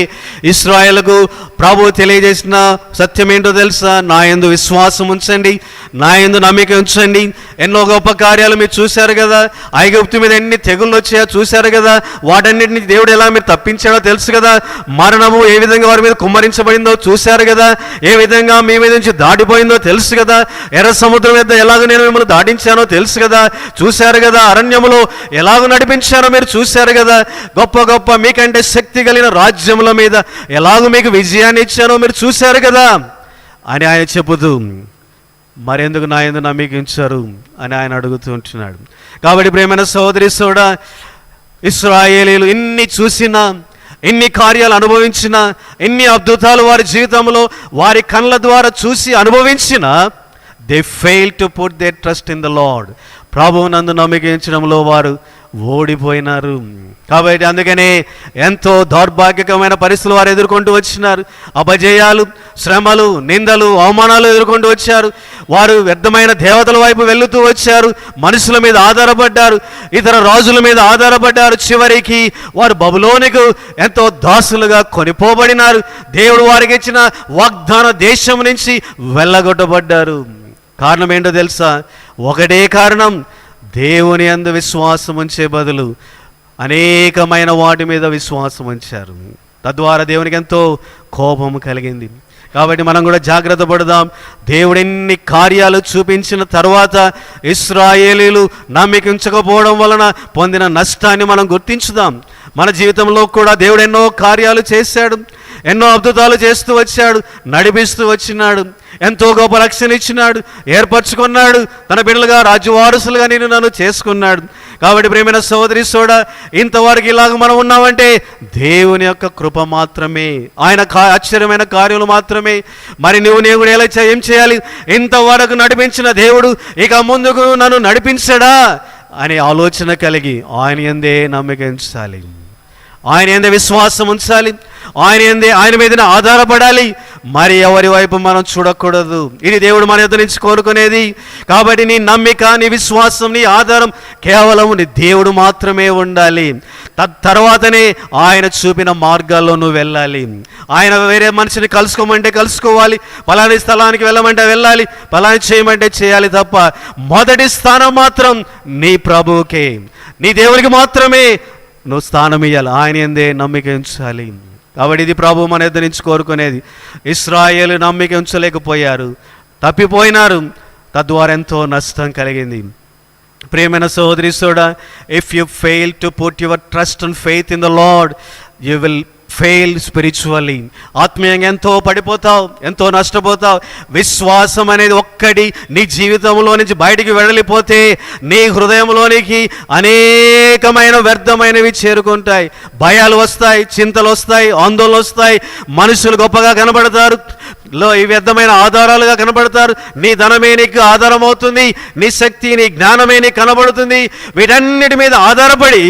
ఇశ్రాయేలుకు ప్రభు తెలియజేసిన సత్యం ఏంటో తెలుసా? నా యందు విశ్వాసం ఉంచండి, నా యందు నమ్మిక ఉంచండి. ఎన్నో గొప్ప కార్యాలు మీరు చూశారు కదా, ఐగుప్తు మీద ఎన్ని తెగుళ్ళు వచ్చాయో చూశారు కదా, వాటన్నిటిని దేవుడు ఎలా మీరు తప్పించాడో తెలుసు కదా, మరణము ఏ విధంగా వారి మీద కుమ్మరించబడిందో చూశారు కదా, ఏ విధంగా మీ మీద నుంచి దాటిపోయిందో తెలుసు కదా, ఎర్ర సముద్రం మీద ఎలాగో నేను మిమ్మల్ని దాటించానో తెలుసు కదా, చూశారు కదా, అరణ్యములో ఎలాగో నడిపించానో మీరు చూశారు కదా, గొప్ప గొప్ప మీకంటే శక్తి కలిగిన రాజ్యముల మీద ఎలాగో మీకు విజయాన్ని ఇచ్చానో మీరు చూశారు కదా అని ఆయన చెబుతూ, మరెందుకు నా యందు నమ్మిక ఉంచారు అని ఆయన అడుగుతూ ఉంటున్నాడు. కాబట్టి ప్రియమైన సోదరి సోడా, ఇశ్రాయేలీలు ఇన్ని చూసినా, ఎన్ని కార్యాలు అనుభవించినా, ఎన్ని అద్భుతాలు వారి జీవితంలో వారి కళ్ళ ద్వారా చూసి అనుభవించినా, they fail to put their trust in the Lord. ప్రభువునందు నమ్మకించడంలో వారు ఓడిపోయినారు. కాబట్టి అందుకనే ఎంతో దౌర్భాగ్యకరమైన పరిస్థితులు వారు ఎదుర్కొంటూ వచ్చినారు. అపజయాలు, శ్రమలు, నిందలు, అవమానాలు ఎదుర్కొంటూ వచ్చారు. వారు వ్యర్థమైన దేవతల వైపు వెళుతూ వచ్చారు, మనుషుల మీద ఆధారపడ్డారు, ఇతర రాజుల మీద ఆధారపడ్డారు. చివరికి వారు బబులోనుకు ఎంతో దాసులుగా కొనిపోబడినారు. దేవుడు వారికి ఇచ్చిన వాగ్దాన దేశం నుంచి వెళ్ళగొట్టబడ్డారు. కారణం ఏంటో తెలుసా? ఒకటే కారణం, దేవుని యందు విశ్వాసం ఉంచే బదులు అనేకమైన వాటి మీద విశ్వాసం ఉంచారు. తద్వారా దేవునికి ఎంతో కోపం కలిగింది. కాబట్టి మనం కూడా జాగ్రత్త పడదాం. దేవుడు ఎన్ని కార్యాలు చూపించిన తర్వాత ఇశ్రాయేలీలు నమ్మిక ఉంచకపోవడం వలన పొందిన నష్టాన్ని మనం గుర్తించుదాం. మన జీవితంలో కూడా దేవుడు ఎన్నో కార్యాలు చేశాడు, ఎన్నో అద్భుతాలు చేస్తూ వచ్చాడు, నడిపిస్తూ వచ్చినాడు, ఎంతో గొప్ప రక్షణ ఇచ్చినాడు, ఏర్పరచుకున్నాడు, తన బిడ్డలుగా రాజ్యవారసులుగా నన్ను చేసుకున్నాడు. కాబట్టి ప్రియమైన సోదరి సోడా, ఇంతవరకు ఇలాగ మనం ఉన్నామంటే దేవుని యొక్క కృప మాత్రమే, ఆయన ఆశ్చర్యమైన కార్యాలు మాత్రమే. మరి నేను ఎలా ఏం చేయాలి? ఇంతవరకు నడిపించిన దేవుడు ఇక ముందుకు నన్ను నడిపించడా అనే ఆలోచన కలిగి ఆయన యందే నమ్మిక ఉంచాలి, ఆయన యందే విశ్వాసం ఉంచాలి, ఆయన మీదనే ఆధారపడాలి. మరి ఎవరి వైపు మనం చూడకూడదు. ఇది దేవుడు మన యొద్ద నుంచి కోరుకునేది. కాబట్టి నీ నమ్మిక, నీ విశ్వాసం, నీ ఆధారం కేవలం నీ దేవుడు మాత్రమే ఉండాలి. తర్వాతనే ఆయన చూపిన మార్గాల్లో నువ్వు వెళ్ళాలి. ఆయన వేరే మనిషిని కలుసుకోమంటే కలుసుకోవాలి, పలాని స్థలానికి వెళ్ళమంటే వెళ్ళాలి, పలాని చేయమంటే చేయాలి తప్ప మొదటి స్థానం మాత్రం నీ ప్రభువుకే, నీ దేవునికి మాత్రమే నువ్వు స్థానం ఇవ్వాలి. ఆయన యందే నమ్మిక ఉంచాలి. కాబట్టి ఇది ప్రభు మన యొద్ద నుంచి కోరుకునేది. ఇశ్రాయేలు నమ్మిక ఉంచలేకపోయారు, తప్పిపోయినారు, తద్వారా ఎంతో నష్టం కలిగింది. ప్రియమైన సహోదరి soda, if you fail to put your trust and faith in the lord, you will fail spiritually. ఆత్మీయంగా ఎంతో పడిపోతావు, ఎంతో నష్టపోతావు. విశ్వాసం అనేది ఒక్కటి నీ జీవితంలో నుంచి బయటికి వెళ్ళిపోతే నీ హృదయంలోనికి అనేకమైన వ్యర్థమైనవి చేరుకుంటాయి. భయాలు వస్తాయి, చింతలు వస్తాయి, ఆందోళనలు వస్తాయి. మనుషులు గొప్పగా కనబడతారు, ఈ వ్యర్థమైన ఆధారాలుగా కనబడతారు. నీ ధనమే నీకు ఆధారం అవుతుంది, నీ శక్తి, నీ జ్ఞానమే నీకు కనబడుతుంది. వీటన్నిటి మీద ఆధారపడి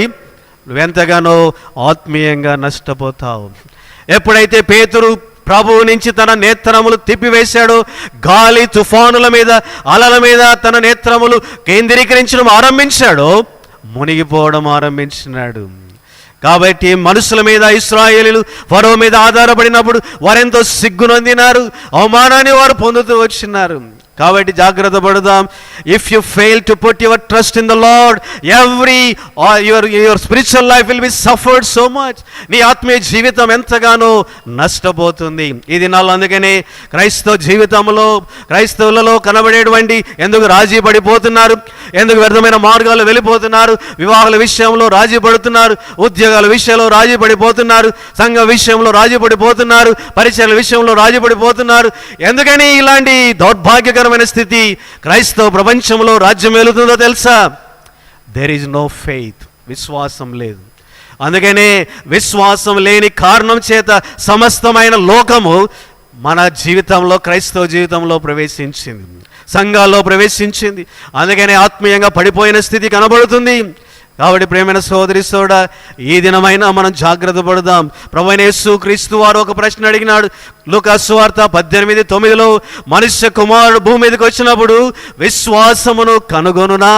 నువ్వెంతగానో ఆత్మీయంగా నష్టపోతావు. ఎప్పుడైతే పేతురు ప్రభువు నుంచి తన నేత్రములు తిప్పివేశాడో, గాలి తుఫానుల మీద, అలల మీద తన నేత్రములు కేంద్రీకరించడం ఆరంభించాడో, మునిగిపోవడం ఆరంభించినాడు. కాబట్టి మనుషుల మీద, ఇశ్రాయేలీయులు ఫరో మీద ఆధారపడినప్పుడు వారెంతో సిగ్గునొందినారు, అవమానాన్ని వారు పొందుతూ వచ్చినారు. కాబట్టి జాగ్రత్త పడదాం. If you fail to put your trust in the lord, your spiritual life will be suffered so much. నీ ఆత్మీయ జీవితం ఎంతగానో నష్టపోతుంది. ఇది నాలో అందుకనే క్రైస్తవులలో కనబడేటువంటి ఎందుకు రాజీ పడిపోతున్నారు, ఎందుకు వ్యర్థమైన మార్గాలు వెళ్ళిపోతున్నారు, వివాహాల విషయంలో రాజీ పడుతున్నారు, ఉద్యోగాల విషయంలో రాజీ పడిపోతున్నారు, సంఘ విషయంలో రాజీ పడిపోతున్నారు, పరిచయాల విషయంలో రాజీ పడిపోతున్నారు. ఎందుకని ఇలాంటి దౌర్భాగ్యకరమైన స్థితి క్రైస్తవ ప్రపంచంలో రాజ్యం వెళుతుందో తెలుసా? దెర్ ఈజ్ నో ఫెయిత్, విశ్వాసం లేదు. అందుకనే విశ్వాసం లేని కారణం చేత సమస్తమైన లోకము మన జీవితంలో, క్రైస్తవ జీవితంలో ప్రవేశించింది, సంఘాల్లో ప్రవేశించింది. అందుకనే ఆత్మీయంగా పడిపోయిన స్థితి కనబడుతుంది. కాబట్టి ప్రియమైన సోదరి సోడా, ఈ దినమైనా మనం జాగ్రత్త పడదాం. ప్రభువైన యేసుక్రీస్తు వారు ఒక ప్రశ్న అడిగినాడు. లూకాసు సువార్త 18:9 మనుష్య కుమారుడు భూమి మీదకి వచ్చినప్పుడు విశ్వాసమును కనుగొనునా?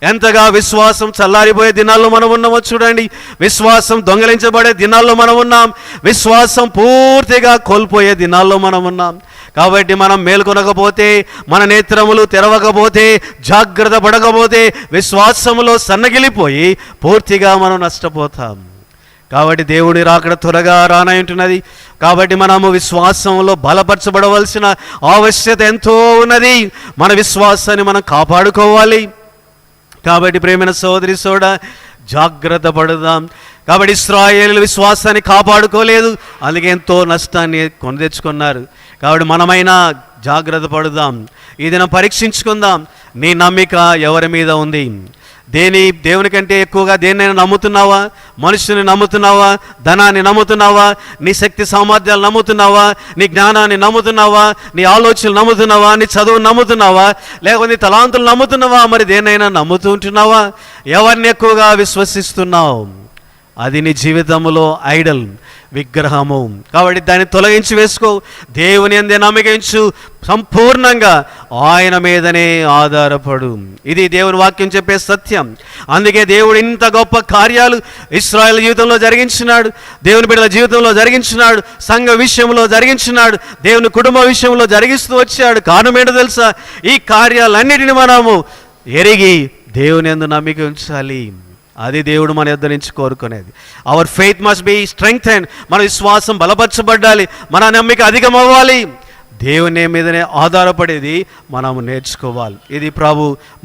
ఎంతగా విశ్వాసం చల్లారిపోయే దినాల్లో మనం ఉన్నామో చూడండి. విశ్వాసం దొంగలించబడే దినాల్లో మనం ఉన్నాం. విశ్వాసం పూర్తిగా కోల్పోయే దినాల్లో మనం ఉన్నాం. కాబట్టి మనం మేల్కొనకపోతే, మన నేత్రములు తెరవకపోతే, జాగ్రత్త పడకపోతే విశ్వాసములో సన్నగిలిపోయి పూర్తిగా మనం నష్టపోతాం. కాబట్టి దేవుడి రాకడ త్వరగా రానంటున్నది. కాబట్టి మనము విశ్వాసంలో బలపరచబడవలసిన ఆవశ్యకత ఎంతో ఉన్నది. మన విశ్వాసాన్ని మనం కాపాడుకోవాలి. కాబట్టి ప్రేమైన సోదరి సోడా, జాగ్రత్త పడదాం. కాబట్టి ఇశ్రాయేలీయులు విశ్వాసాన్ని కాపాడుకోలేదు, అందుకే ఎంతో నష్టాన్ని కొని తెచ్చుకున్నారు. కాబట్టి మనమైనా జాగ్రత్త పడదాం. ఈ దినం పరీక్షించుకుందాం. నీ నమ్మిక ఎవరి మీద ఉంది? దేవుని కంటే ఎక్కువగా దేన్నైనా నమ్ముతున్నావా? మనుషుని నమ్ముతున్నావా? ధనాన్ని నమ్ముతున్నావా? నీ శక్తి సామర్థ్యాలు నమ్ముతున్నావా? నీ జ్ఞానాన్ని నమ్ముతున్నావా? నీ ఆలోచనలు నమ్ముతున్నావా? నీ చదువును నమ్ముతున్నావా? లేకపోతే నీ తలాంతులు నమ్ముతున్నావా? మరి దేన్నైనా నమ్ముతూ ఉంటున్నావా? ఎవరిని ఎక్కువగా విశ్వసిస్తున్నావు? అది నీ జీవితంలో ఐడల్, విగ్రహము. కాబట్టి దాన్ని తొలగించి వేసుకో. దేవుని యందే నమ్మకించు. సంపూర్ణంగా ఆయన మీదనే ఆధారపడు. ఇది దేవుని వాక్యం చెప్పే సత్యం. అందుకే దేవుడు ఇంత గొప్ప కార్యాలు ఇశ్రాయేల్ జీవితంలో జరిగించినాడు, దేవుని బిడ్డల జీవితంలో జరిగించినాడు, సంఘ విషయంలో జరిగించినాడు, దేవుని కుటుంబ విషయంలో జరిగిస్తూ వచ్చాడు. కారణం ఏంటో తెలుసా? ఈ కార్యాలన్నిటిని మనము ఎరిగి దేవుని యందు నమ్మిక ఉంచాలి. అది దేవుడు మన యొద్ద నుంచి కోరుకునేది. Our faith must be strengthened. మన విశ్వాసం బలపరచబడాలి, మన నమ్మిక అధికమవ్వాలి. దేవుని మీదనే ఆధారపడేది మనం నేర్చుకోవాలి. ఇది ప్రభు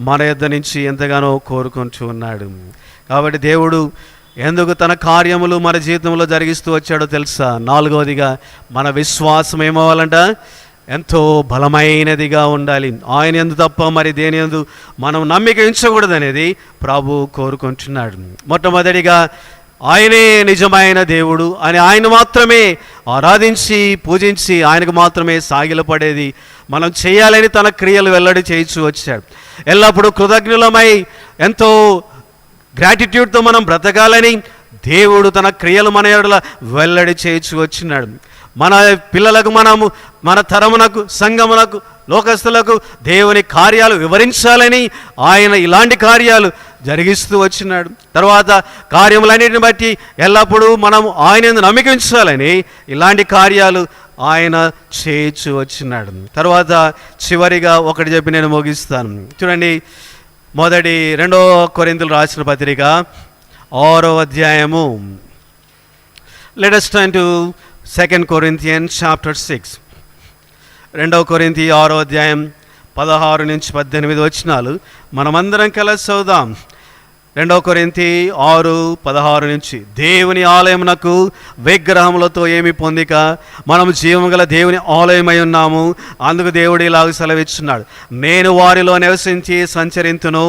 మన యొద్ద నుంచి ఎంతగానో కోరుకుంటూ ఉన్నాడు. కాబట్టి దేవుడు ఎందుకు తన కార్యములు మన జీవితంలో జరిగిస్తూ వచ్చాడో తెలుసా? 4వదిగా మన విశ్వాసం ఏమవ్వాలంట? ఎంతో బలమైనదిగా ఉండాలి. ఆయన యందు తప్ప మరి దేని యందు మనం నమ్మిక ఉంచకూడదనేది ప్రభు కోరుకుంటున్నాడు. మొట్టమొదటిగా ఆయనే నిజమైన దేవుడు అని ఆయన మాత్రమే ఆరాధించి పూజించి ఆయనకు మాత్రమే సాగిలపడేది మనం చేయాలని తన క్రియలు వెల్లడి చేయించు వచ్చాడు. ఎల్లప్పుడూ కృతజ్ఞులమై ఎంతో గ్రాటిట్యూడ్తో మనం బ్రతకాలని దేవుడు తన క్రియలు మన ఎడల వెల్లడి చేయించు వచ్చినాడు. మన పిల్లలకు, మన తరమునకు, సంఘమునకు, లోకస్తులకు దేవుని కార్యాలు వివరించాలని ఆయన ఇలాంటి కార్యాలు జరిగిస్తూ వచ్చినాడు. తర్వాత కార్యములన్నిటిని బట్టి ఎల్లప్పుడూ మనం ఆయన నమ్మిక ఉంచాలని ఇలాంటి కార్యాలు ఆయన చేయించు వచ్చినాడు. తర్వాత చివరిగా ఒకటి చెప్పి నేను ముగిస్తాను. చూడండి, 2 కొరింథీయులు రాసిన పత్రిక 6వ అధ్యాయము. Let us turn to 2 Corinthians chapter 6. 2 కొరింథీ 6వ అధ్యాయం 16 నుంచి 18 వచనాలు మనమందరం కలిసి చదువుదాం. 2 కొరింథీ 6:16 నుంచి. దేవుని ఆలయమునకు విగ్రహములతో ఏమి పొందిక, మనము జీవము గల దేవుని ఆలయమై ఉన్నాము. అందుకు దేవుడు ఇలాగ సెలవిచ్చున్నాడు, నేను వారిలో నివసించి సంచరింతును,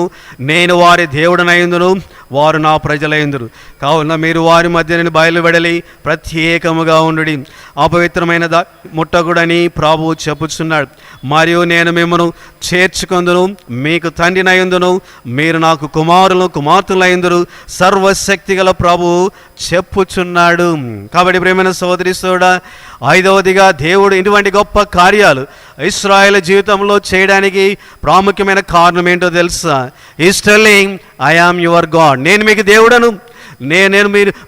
నేను వారి దేవుడనైందును, వారు నా ప్రజలైందురు. కావున మీరు వారి మధ్య నుండి బయలువెడలి ప్రత్యేకముగా ఉండుడి, అపవిత్రమైన ముట్టగుడని ప్రభువు చెప్పుచున్నాడు. మరియు నేను మిమ్మను చేర్చుకొందును, మీకు తండ్రినయుందును, మీరు నాకు కుమారులు కుమార్తెలైందురు, సర్వశక్తి గల ప్రభువు చెప్పుచున్నాడు. కాబట్టి ప్రియమైన సోదరి సోడా, ఐదవదిగా దేవుడు ఇటువంటి గొప్ప కార్యాలు ఇశ్రాయేలు జీవితంలో చేయడానికి ప్రాముఖ్యమైన కారణం ఏంటో తెలుసా? Is telling, I am your God. నేను మీకు దేవుడను,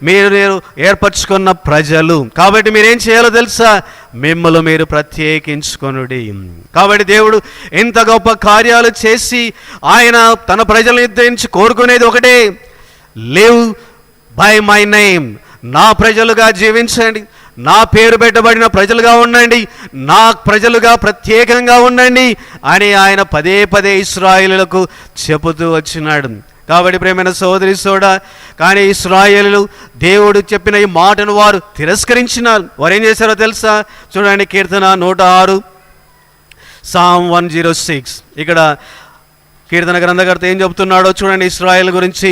మీరు ఏర్పరచుకున్న ప్రజలు. కాబట్టి మీరేం చేయాలో తెలుసా? మిమ్మల్ని మీరు ప్రత్యేకించుకొనుడి. కాబట్టి దేవుడు ఇంత గొప్ప కార్యాలు చేసి ఆయన తన ప్రజలను ఉద్దేశించి కోరుకునేది ఒకటే, లివ్ బై మై నేమ్. నా ప్రజలుగా జీవించండి, నా పేరు పెట్టబడిన ప్రజలుగా ఉండండి, నా ప్రజలుగా ప్రత్యేకంగా ఉండండి అని ఆయన పదే పదే ఇశ్రాయేలులకు చెబుతూ వచ్చినాడు. కాబట్టి ప్రియమైన సోదరి సోడా, కానీ ఇశ్రాయేలు దేవుడు చెప్పిన ఈ మాటను వారు తిరస్కరించినారు. వారు ఏం చేశారో తెలుసా? చూడండి, కీర్తన 106, Psalm 106. ఇక్కడ కీర్తన గ్రంథకర్త ఏం చెబుతున్నాడో చూడండి ఇశ్రాయేలు గురించి.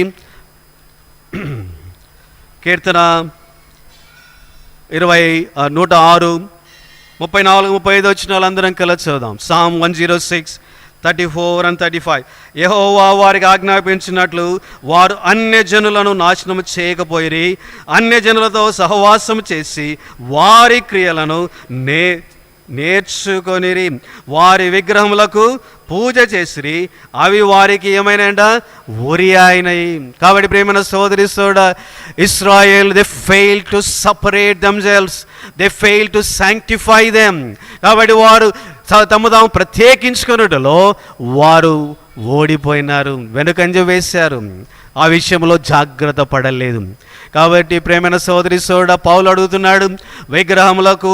కీర్తన 106, 34, 35 వచ్చిన వాళ్ళందరం కలిసి చదువుదాం. Psalm 106, 34 and 35. యెహోవా వారికి ఆజ్ఞాపించినట్లు వారు అన్యజనులను నాశనం చేయకపోయిరి, అన్యజనులతో సహవాసం చేసి వారి క్రియలను నేర్చుకొనిరి, వారి విగ్రహములకు పూజ చేసిరి, అవి వారికి ఏమైనా ఉరి అయినాయి. కాబట్టి ప్రియమైన సోదరి soda, Israel they fail to separate themselves, they fail to sanctify them. కాబట్టి వారు తమ తాము ప్రత్యేకించుకున్నట్లో వారు ఓడిపోయినారు, వెనుకంజ వేశారు, ఆ విషయంలో జాగ్రత్త పడలేదు. కాబట్టి ప్రేమైన సోదరి సోడా, పౌలు అడుగుతున్నాడు, విగ్రహములకు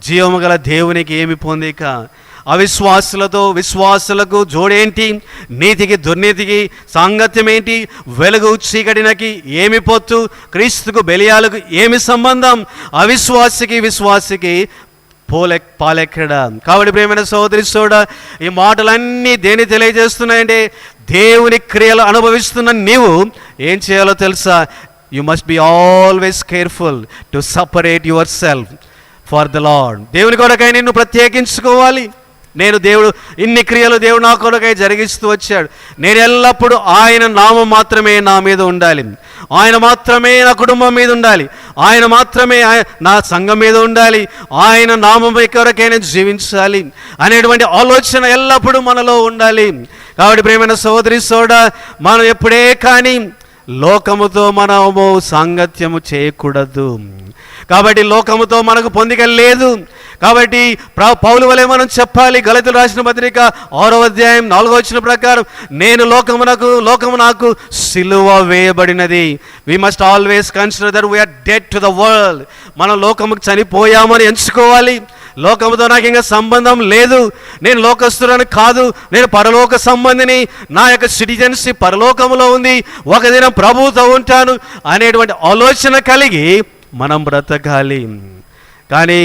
జీవము గల దేవునికి ఏమి పొందిక? అవిశ్వాసులతో విశ్వాసులకు జోడేంటి? నీతికి దుర్నీతికి సాంగత్యం ఏంటి? వెలుగు చీకటినకి ఏమి పొత్తు? క్రీస్తుకు బెలియాలకు ఏమి సంబంధం? అవిశ్వాసికి విశ్వాసికి పాలెక్కడా? కాబట్టి ప్రియమైన సోదరి సోడా, ఈ మాటలన్నీ దేని తెలియజేస్తున్నాయంటే, దేవుని క్రియలు అనుభవిస్తున్న నీవు ఏం చేయాలో తెలుసా? You must be always careful to separate your self for the lord. దేవుని కొరకై నిన్ను ప్రత్యేకించుకోవాలి. దేవుడు ఇన్ని క్రియలు దేవుడు నా కొరకై జరిగిస్తూ వచ్చాడు. నేను ఎల్లప్పుడూ ఆయన నామం మాత్రమే నా మీద ఉండాలి, ఆయన మాత్రమే నా కుటుంబం మీద ఉండాలి, ఆయన మాత్రమే నా సంఘం మీద ఉండాలి, ఆయన నామం కొరకై నేను జీవించాలి అనేటువంటి ఆలోచన ఎల్లప్పుడూ మనలో ఉండాలి. కాబట్టి ప్రియమైన సోదరి సోడా, మనం ఎప్పుడే కానీ లోకముతో మనము సాంగత్యము చేయకూడదు. కాబట్టి లోకముతో మనకు పొందిక లేదు. కాబట్టి పౌలు వలె మనం చెప్పాలి. గలతీయులకు రాసిన పత్రిక 6వ అధ్యాయం 4వ వచనం ప్రకారం, నేను లోకము నాకు సిలువ వేయబడినది. We must always consider that we are dead to the world. మనం లోకముకు చనిపోయామని ఎంచుకోవాలి. లోకముతో నాకు ఇంకా సంబంధం లేదు, నేను లోకస్తులను కాదు, నేను పరలోక సంబంధిని, నా యొక్క సిటిజన్షిప్ పరలోకములో ఉంది, ఒక దినం ప్రభువుతో ఉంటాను అనేటువంటి ఆలోచన కలిగి మనం బ్రతకాలి. కానీ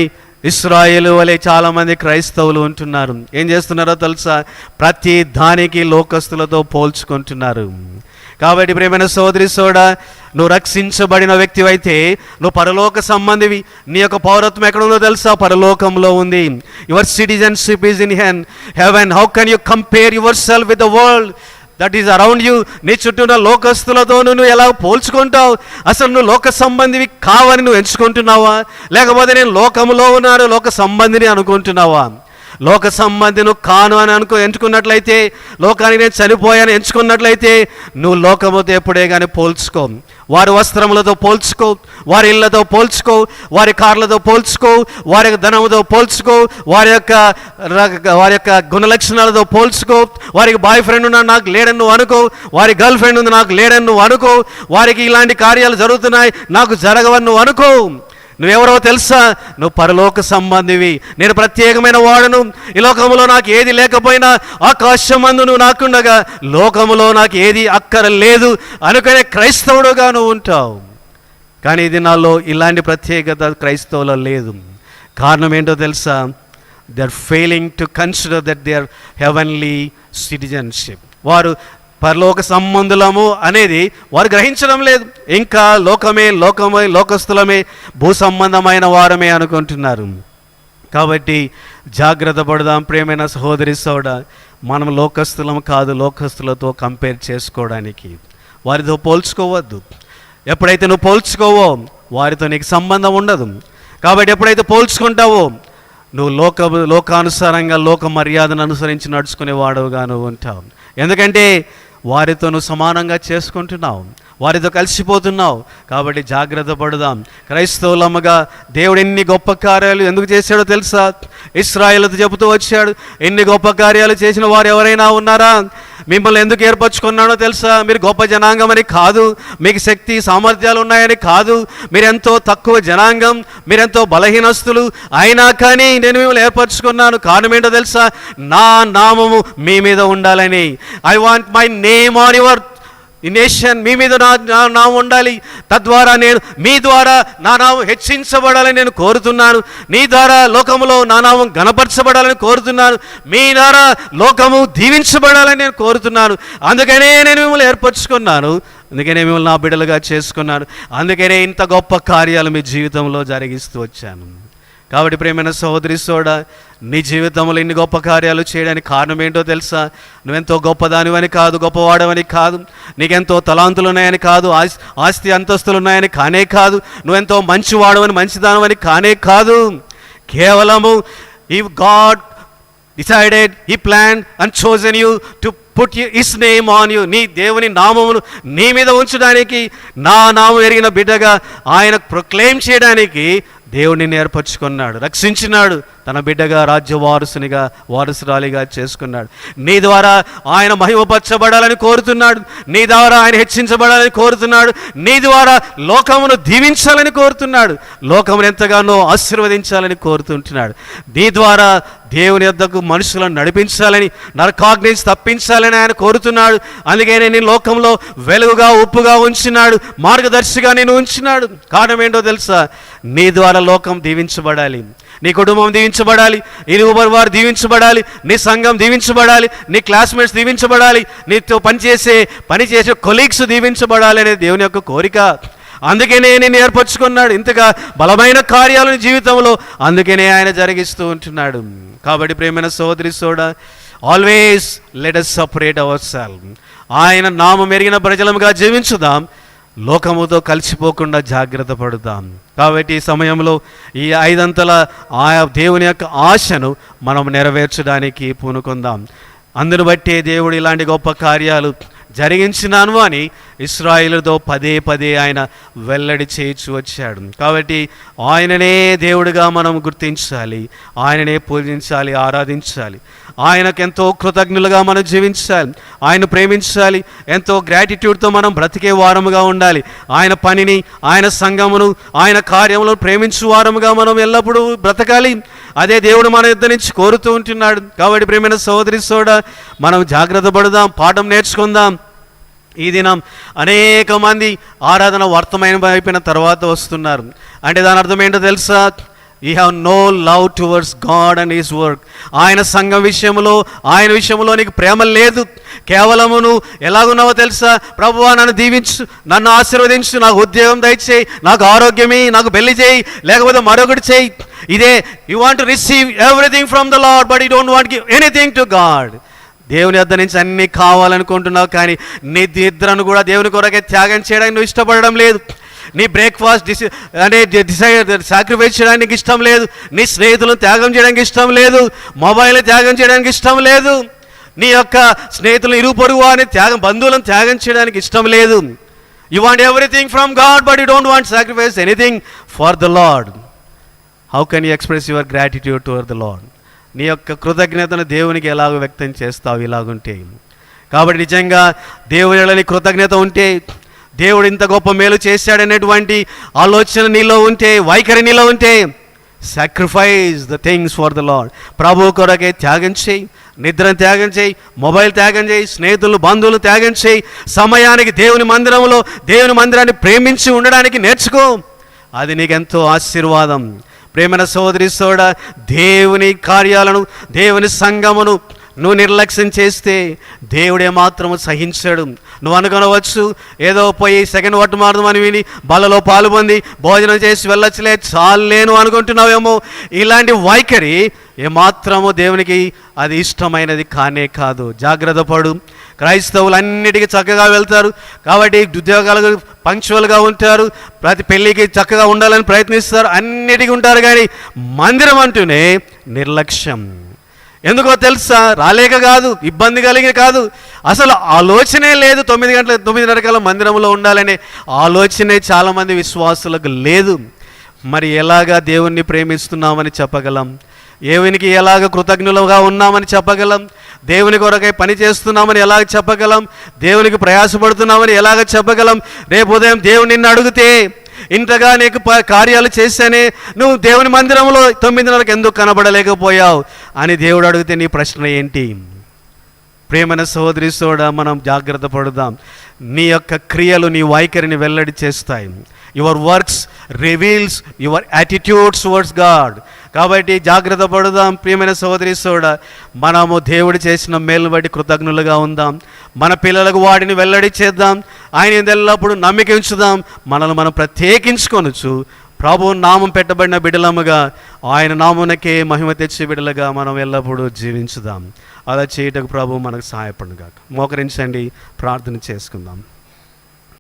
ఇశ్రాయేలు వలె చాలామంది క్రైస్తవులు ఉంటున్నారు. ఏం చేస్తున్నారో తెలుసా? ప్రతి దానికి లోకస్తులతో పోల్చుకుంటున్నారు. కాబట్టి ప్రియమైన సోదరి సోడా, నువ్వు రక్షించబడిన వ్యక్తివైతే నువ్వు పరలోక సంబంధివి. నీ యొక్క పౌరత్వం ఎక్కడ ఉందో తెలుసా? పరలోకంలో ఉంది. Your citizenship is in heaven. How can you compare your self with the world that is around you? నీ చుట్టూ ఉన్న లోకస్తులతో నువ్వు ఎలా పోల్చుకుంటావు? అసలు నువ్వు లోక సంబంధివి కావని నువ్వు ఎంచుకుంటున్నావా? లేకపోతే నేను లోకములో ఉన్నాను, లోక సంబంధిని అనుకుంటున్నావా? లోక సంబంధిను కాను అని ఎంచుకున్నట్లయితే, లోకానికి నేను చనిపోయాను ఎంచుకున్నట్లయితే, నువ్వు లోకముతో ఎప్పుడే కానీ పోల్చుకో. వారి వస్త్రములతో పోల్చుకో, వారి ఇళ్లతో పోల్చుకో, వారి కార్లతో పోల్చుకో, వారి యొక్క ధనముతో పోల్చుకో, వారి యొక్క గుణలక్షణాలతో పోల్చుకో. వారికి బాయ్ ఫ్రెండ్ ఉన్నా నాకు లేడని నువ్వు అనుకో, వారి గర్ల్ ఫ్రెండ్ ఉంది నాకు లేడని నువ్వు అనుకో, వారికి ఇలాంటి కార్యాలు జరుగుతున్నాయి నాకు జరగవని నువ్వు అనుకో. నువ్వెవరో తెలుసా? నువ్వు పరలోక సంబంధివి. నేను ప్రత్యేకమైన వాడను. ఈ లోకములో నాకు ఏది లేకపోయినా ఆకాశమందు నువ్వు నాకుండగా లోకములో నాకు ఏది అక్కర లేదు అనుకునే క్రైస్తవుడుగా నువ్వు ఉంటావు. కానీ ఇది నాలో ఇలాంటి ప్రత్యేకత క్రైస్తవులో లేదు. కారణం ఏంటో తెలుసా? They are failing to consider that they are heavenly citizenship. వారు పరలోక సంబంధులము అనేది వారు గ్రహించడం లేదు. ఇంకా లోకమే లోకస్తులమే, భూ సంబంధమైన వారమే అనుకుంటున్నారు. కాబట్టి జాగ్రత్త పడదాం ప్రియమైన సహోదరి సోదరుడా. మనం లోకస్తులం కాదు, లోకస్తులతో కంపేర్ చేసుకోవడానికి. వారితో పోల్చుకోవద్దు. ఎప్పుడైతే నువ్వు పోల్చుకోవో వారితో నీకు సంబంధం ఉండదు. కాబట్టి ఎప్పుడైతే పోల్చుకుంటావో నువ్వు లోకానుసారంగా లోక మర్యాదను అనుసరించి నడుచుకునేవాడుగా నువ్వు ఉంటావు. ఎందుకంటే వారితో నువ్వు సమానంగా చేసుకుంటున్నావు, వారితో కలిసిపోతున్నావు. కాబట్టి జాగ్రత్త పడదాం. క్రైస్తవులమ్మగా దేవుడు ఎన్ని గొప్ప కార్యాలు ఎందుకు చేశాడో తెలుసా? ఇశ్రాయేలుతో చెబుతూ వచ్చాడు, ఎన్ని గొప్ప కార్యాలు చేసిన వారు ఎవరైనా ఉన్నారా? మిమ్మల్ని ఎందుకు ఏర్పరచుకున్నాడో తెలుసా? మీరు గొప్ప జనాంగం అని కాదు, మీకు శక్తి సామర్థ్యాలు ఉన్నాయని కాదు, మీరెంతో తక్కువ జనాంగం, మీరెంతో బలహీనస్తులు, అయినా కానీ నేను మిమ్మల్ని ఏర్పరచుకున్నాను. కారణం ఏంటో తెలుసా? నా నామము మీ మీద ఉండాలని. I want my name on your ఈ నేషన్, మీ మీద నా నామం ఉండాలి. తద్వారా నేను మీ ద్వారా నా నామం హెచ్చించబడాలని నేను కోరుతున్నాను. నీ ద్వారా లోకములో నా నామం గణపరచబడాలని కోరుతున్నాను. మీ ద్వారా లోకము దీవించబడాలని నేను కోరుతున్నాను. అందుకనే నేను మిమ్మల్ని ఏర్పరచుకున్నాను, అందుకనే మిమ్మల్ని నా బిడ్డలుగా చేసుకున్నాను, అందుకనే ఇంత గొప్ప కార్యాలు మీ జీవితంలో జరిగిస్తూ వచ్చాను. కాబట్టి ప్రియమైన సహోదరి సోడా, నీ జీవితంలో ఇన్ని గొప్ప కార్యాలు చేయడానికి కారణం ఏంటో తెలుసా? నువ్వెంతో గొప్పదానివని కాదు, గొప్పవాడవని కాదు, నీకెంతో తలాంతులు ఉన్నాయని కాదు, ఆస్తి అంతస్తులు ఉన్నాయని కానే కాదు, నువ్వెంతో మంచివాడవని మంచిదానవని కానే కాదు. కేవలము if God decided, he plan and chosen you to put his name on you, నీ దేవుని నామమును నీ మీద ఉంచడానికి, నా నామం ఎరిగిన బిడ్డగా ఆయన ప్రొక్లెయిమ్ చేయడానికి దేవుడిని ఏర్పరచుకున్నాడు, రక్షించినాడు, తన బిడ్డగా రాజ్య వారసురాలిగా చేసుకున్నాడు. నీ ద్వారా ఆయన మహిమపరచబడాలని కోరుతున్నాడు, నీ ద్వారా ఆయన హెచ్చించబడాలని కోరుతున్నాడు, నీ ద్వారా లోకమును దీవించాలని కోరుతున్నాడు, లోకమును ఎంతగానో ఆశీర్వదించాలని కోరుతుంటున్నాడు. నీ ద్వారా దేవుని యొద్దకు మనుషులను నడిపించాలని, నరకాగ్ని నుంచి తప్పించాలని ఆయన కోరుతున్నాడు. అందుకే నేను లోకంలో వెలుగుగా ఉప్పుగా ఉంచినాడు, మార్గదర్శిగా నేను ఉంచినాడు. కారణం ఏంటో తెలుసా? నీ ద్వారా లోకం దీవించబడాలి, నీ కుటుంబం దీవించబడాలి, ఇరుగు వారు దీవించబడాలి, నీ సంఘం దీవించబడాలి, నీ క్లాస్మేట్స్ దీవించబడాలి, నీతో పనిచేసే కొలీగ్స్ దీవించబడాలి అనేది దేవుని యొక్క కోరిక. అందుకనే నేను ఏర్పరచుకున్నాడు ఇంతగా బలమైన కార్యాలను జీవితంలో, అందుకనే ఆయన జరిగిస్తూ ఉంటున్నాడు. కాబట్టి ప్రియమైన సోదరి soda, always let us separate ourselves. ఆయన నామం ఎరిగిన ప్రజలముగా జీవించుదాం, లోకముతో కలిసిపోకుండా జాగ్రత్త పడుతాం. కాబట్టి ఈ సమయంలో ఈ 5 అంతల ఆయా దేవుని యొక్క ఆశను మనం నెరవేర్చడానికి పూనుకుందాం. అందును బట్టే దేవుడు ఇలాంటి గొప్ప కార్యాలు జరిగించినాను అని ఇశ్రాయేలుతో పదే ఆయన వెల్లడి చేయించు వచ్చాడు. కాబట్టి ఆయననే దేవుడిగా మనం గుర్తించాలి, ఆయననే పూజించాలి, ఆరాధించాలి, ఆయనకు ఎంతో కృతజ్ఞులుగా మనం జీవించాలి, ఆయన ప్రేమించాలి, ఎంతో గ్రాటిట్యూడ్తో మనం బ్రతికే వారముగా ఉండాలి. ఆయన పనిని, ఆయన సంఘమును, ఆయన కార్యములను ప్రేమించు వారముగా మనం ఎల్లప్పుడూ బ్రతకాలి. అదే దేవుడు మన యుద్ధ నుంచి కోరుతూ ఉంటున్నాడు. కాబట్టి ప్రియమైన సహోదరి సోడా, మనం జాగ్రత్త పడదాం, పాఠం నేర్చుకుందాం. ఈ దినం అనేక మంది ఆరాధన వర్తమైన అయిపోయిన తర్వాత వస్తున్నారు. అంటే దాని అర్థం ఏంటో తెలుసా? You have no love towards God and his work. ఆయన సంఘం విషయంలో, ఆయన విషయంలో నీకు ప్రేమ లేదు. కేవలము నువ్వు ఎలాగున్నావో తెలుసా? ప్రభువా నన్ను దీవించు, నన్ను ఆశీర్వదించు, నాకు ఉద్యోగం దయచేయి, నాకు ఆరోగ్యమే, నాకు పెళ్లి చేయి, లేకపోతే మరొకటి చేయి. ఇదే you want to receive everything from the lord, but you don't want give anything to God. దేవుని వద్ద నుంచి అన్నీ కావాలనుకుంటున్నావు, కానీ నీ నిద్రను కూడా దేవుని కొరకే త్యాగం చేయడానికి నువ్వు ఇష్టపడడం లేదు. నీ బ్రేక్ఫాస్ట్ సాక్రిఫైస్ చేయడానికి ఇష్టం లేదు, నీ స్నేహితులను త్యాగం చేయడానికి ఇష్టం లేదు, మొబైల్ త్యాగం చేయడానికి ఇష్టం లేదు, నీ యొక్క స్నేహితులు ఇరుగు పొరుగు వారిని బంధువులను త్యాగం చేయడానికి ఇష్టం లేదు. You want everything from God, but you don't want sacrifice anything for the Lord. How can you express your gratitude toward the Lord? నీ యొక్క కృతజ్ఞతను దేవునికి ఎలాగో వ్యక్తం చేస్తావు ఇలాగుంటే? కాబట్టి నిజంగా దేవుని కృతజ్ఞత ఉంటే, దేవుడు ఇంత గొప్ప మేలు చేశాడనేటువంటి ఆలోచన నీలో ఉంటే, వైఖరి నీలో ఉంటే, sacrifice the things for the Lord. ప్రభు కొరకే త్యాగం చేయి, నిద్రను త్యాగం చేయి, మొబైల్ త్యాగం చేయి, స్నేహితులు బంధువులు త్యాగం చేయి, సమయానికి దేవుని మందిరాన్ని ప్రేమించి ఉండడానికి నేర్చుకో. అది నీకెంతో ఆశీర్వాదం. ప్రేమైన సోదరి సోడా, దేవుని కార్యాలను, దేవుని సంఘమును నువ్వు నిర్లక్ష్యం చేస్తే దేవుడే మాత్రము సహించాడు. నువ్వు అనుకొనవచ్చు, ఏదో పోయి సెకండ్ వర్తమానం అని విని బలలో పాల్పొంది భోజనం చేసి వెళ్ళొచ్చులే, చాలేను అనుకుంటున్నావేమో. ఇలాంటి వైఖరి ఏమాత్రము దేవునికి అది ఇష్టమైనది కానే కాదు. జాగ్రత్త పడు. క్రైస్తవులు అన్నిటికీ చక్కగా వెళ్తారు కాబట్టి ఉద్యోగాలకు పంక్చువల్గా ఉంటారు, ప్రతి పెళ్ళికి చక్కగా ఉండాలని ప్రయత్నిస్తారు, అన్నిటికీ ఉంటారు. కానీ మందిరం అంటూనే నిర్లక్ష్యం. ఎందుకో తెలుసా? రాలేక కాదు, ఇబ్బంది కలిగి కాదు, అసలు ఆలోచనే లేదు. 9 గంటల 9:30 మందిరంలో ఉండాలనే ఆలోచనే చాలామంది విశ్వాసులకు లేదు. మరి ఎలాగా దేవుణ్ణి ప్రేమిస్తున్నామని చెప్పగలం? దేవునికి ఎలాగ కృతజ్ఞులుగా ఉన్నామని చెప్పగలం? దేవుని కొరకై పని చేస్తున్నామని ఎలాగ చెప్పగలం? దేవునికి ప్రయాసపడుతున్నామని ఎలాగ చెప్పగలం? రేపు ఉదయం దేవుడు నిన్ను అడిగితే, ఇంతగా నీకు కార్యాలు చేశానే, నువ్వు దేవుని మందిరంలో 9:30 ఎందుకు కనబడలేకపోయావు అని దేవుడు అడిగితే నీ ప్రశ్న ఏంటి? ప్రేమైన సహోదరి సోడా, మనం జాగ్రత్త పడుదాం. నీ యొక్క క్రియలు నీ వైఖరిని వెల్లడి చేస్తాయి. Your works reveals your attitudes towards God. కాబట్టి జాగ్రత్త పడుదాం. ప్రియమైన సహోదరి సోడా, మనము దేవుడు చేసిన మేలు బట్టి కృతజ్ఞులుగా ఉందాం. మన పిల్లలకు వాటిని వెల్లడి చేద్దాం. ఆయన ఎల్లప్పుడూ నమ్మిక ఉంచుదాం. మనల్ని మనం ప్రత్యేకించుకొనొచ్చు. ప్రభు నామం పెట్టబడిన బిడ్డలముగా, ఆయన నామునకే మహిమ తెచ్చే బిడ్డలుగా మనం ఎల్లప్పుడూ జీవించుదాం. అలా చేయటకు ప్రభు మనకు సహాయపడును గాక. మోకరించండి, ప్రార్థన చేసుకుందాం.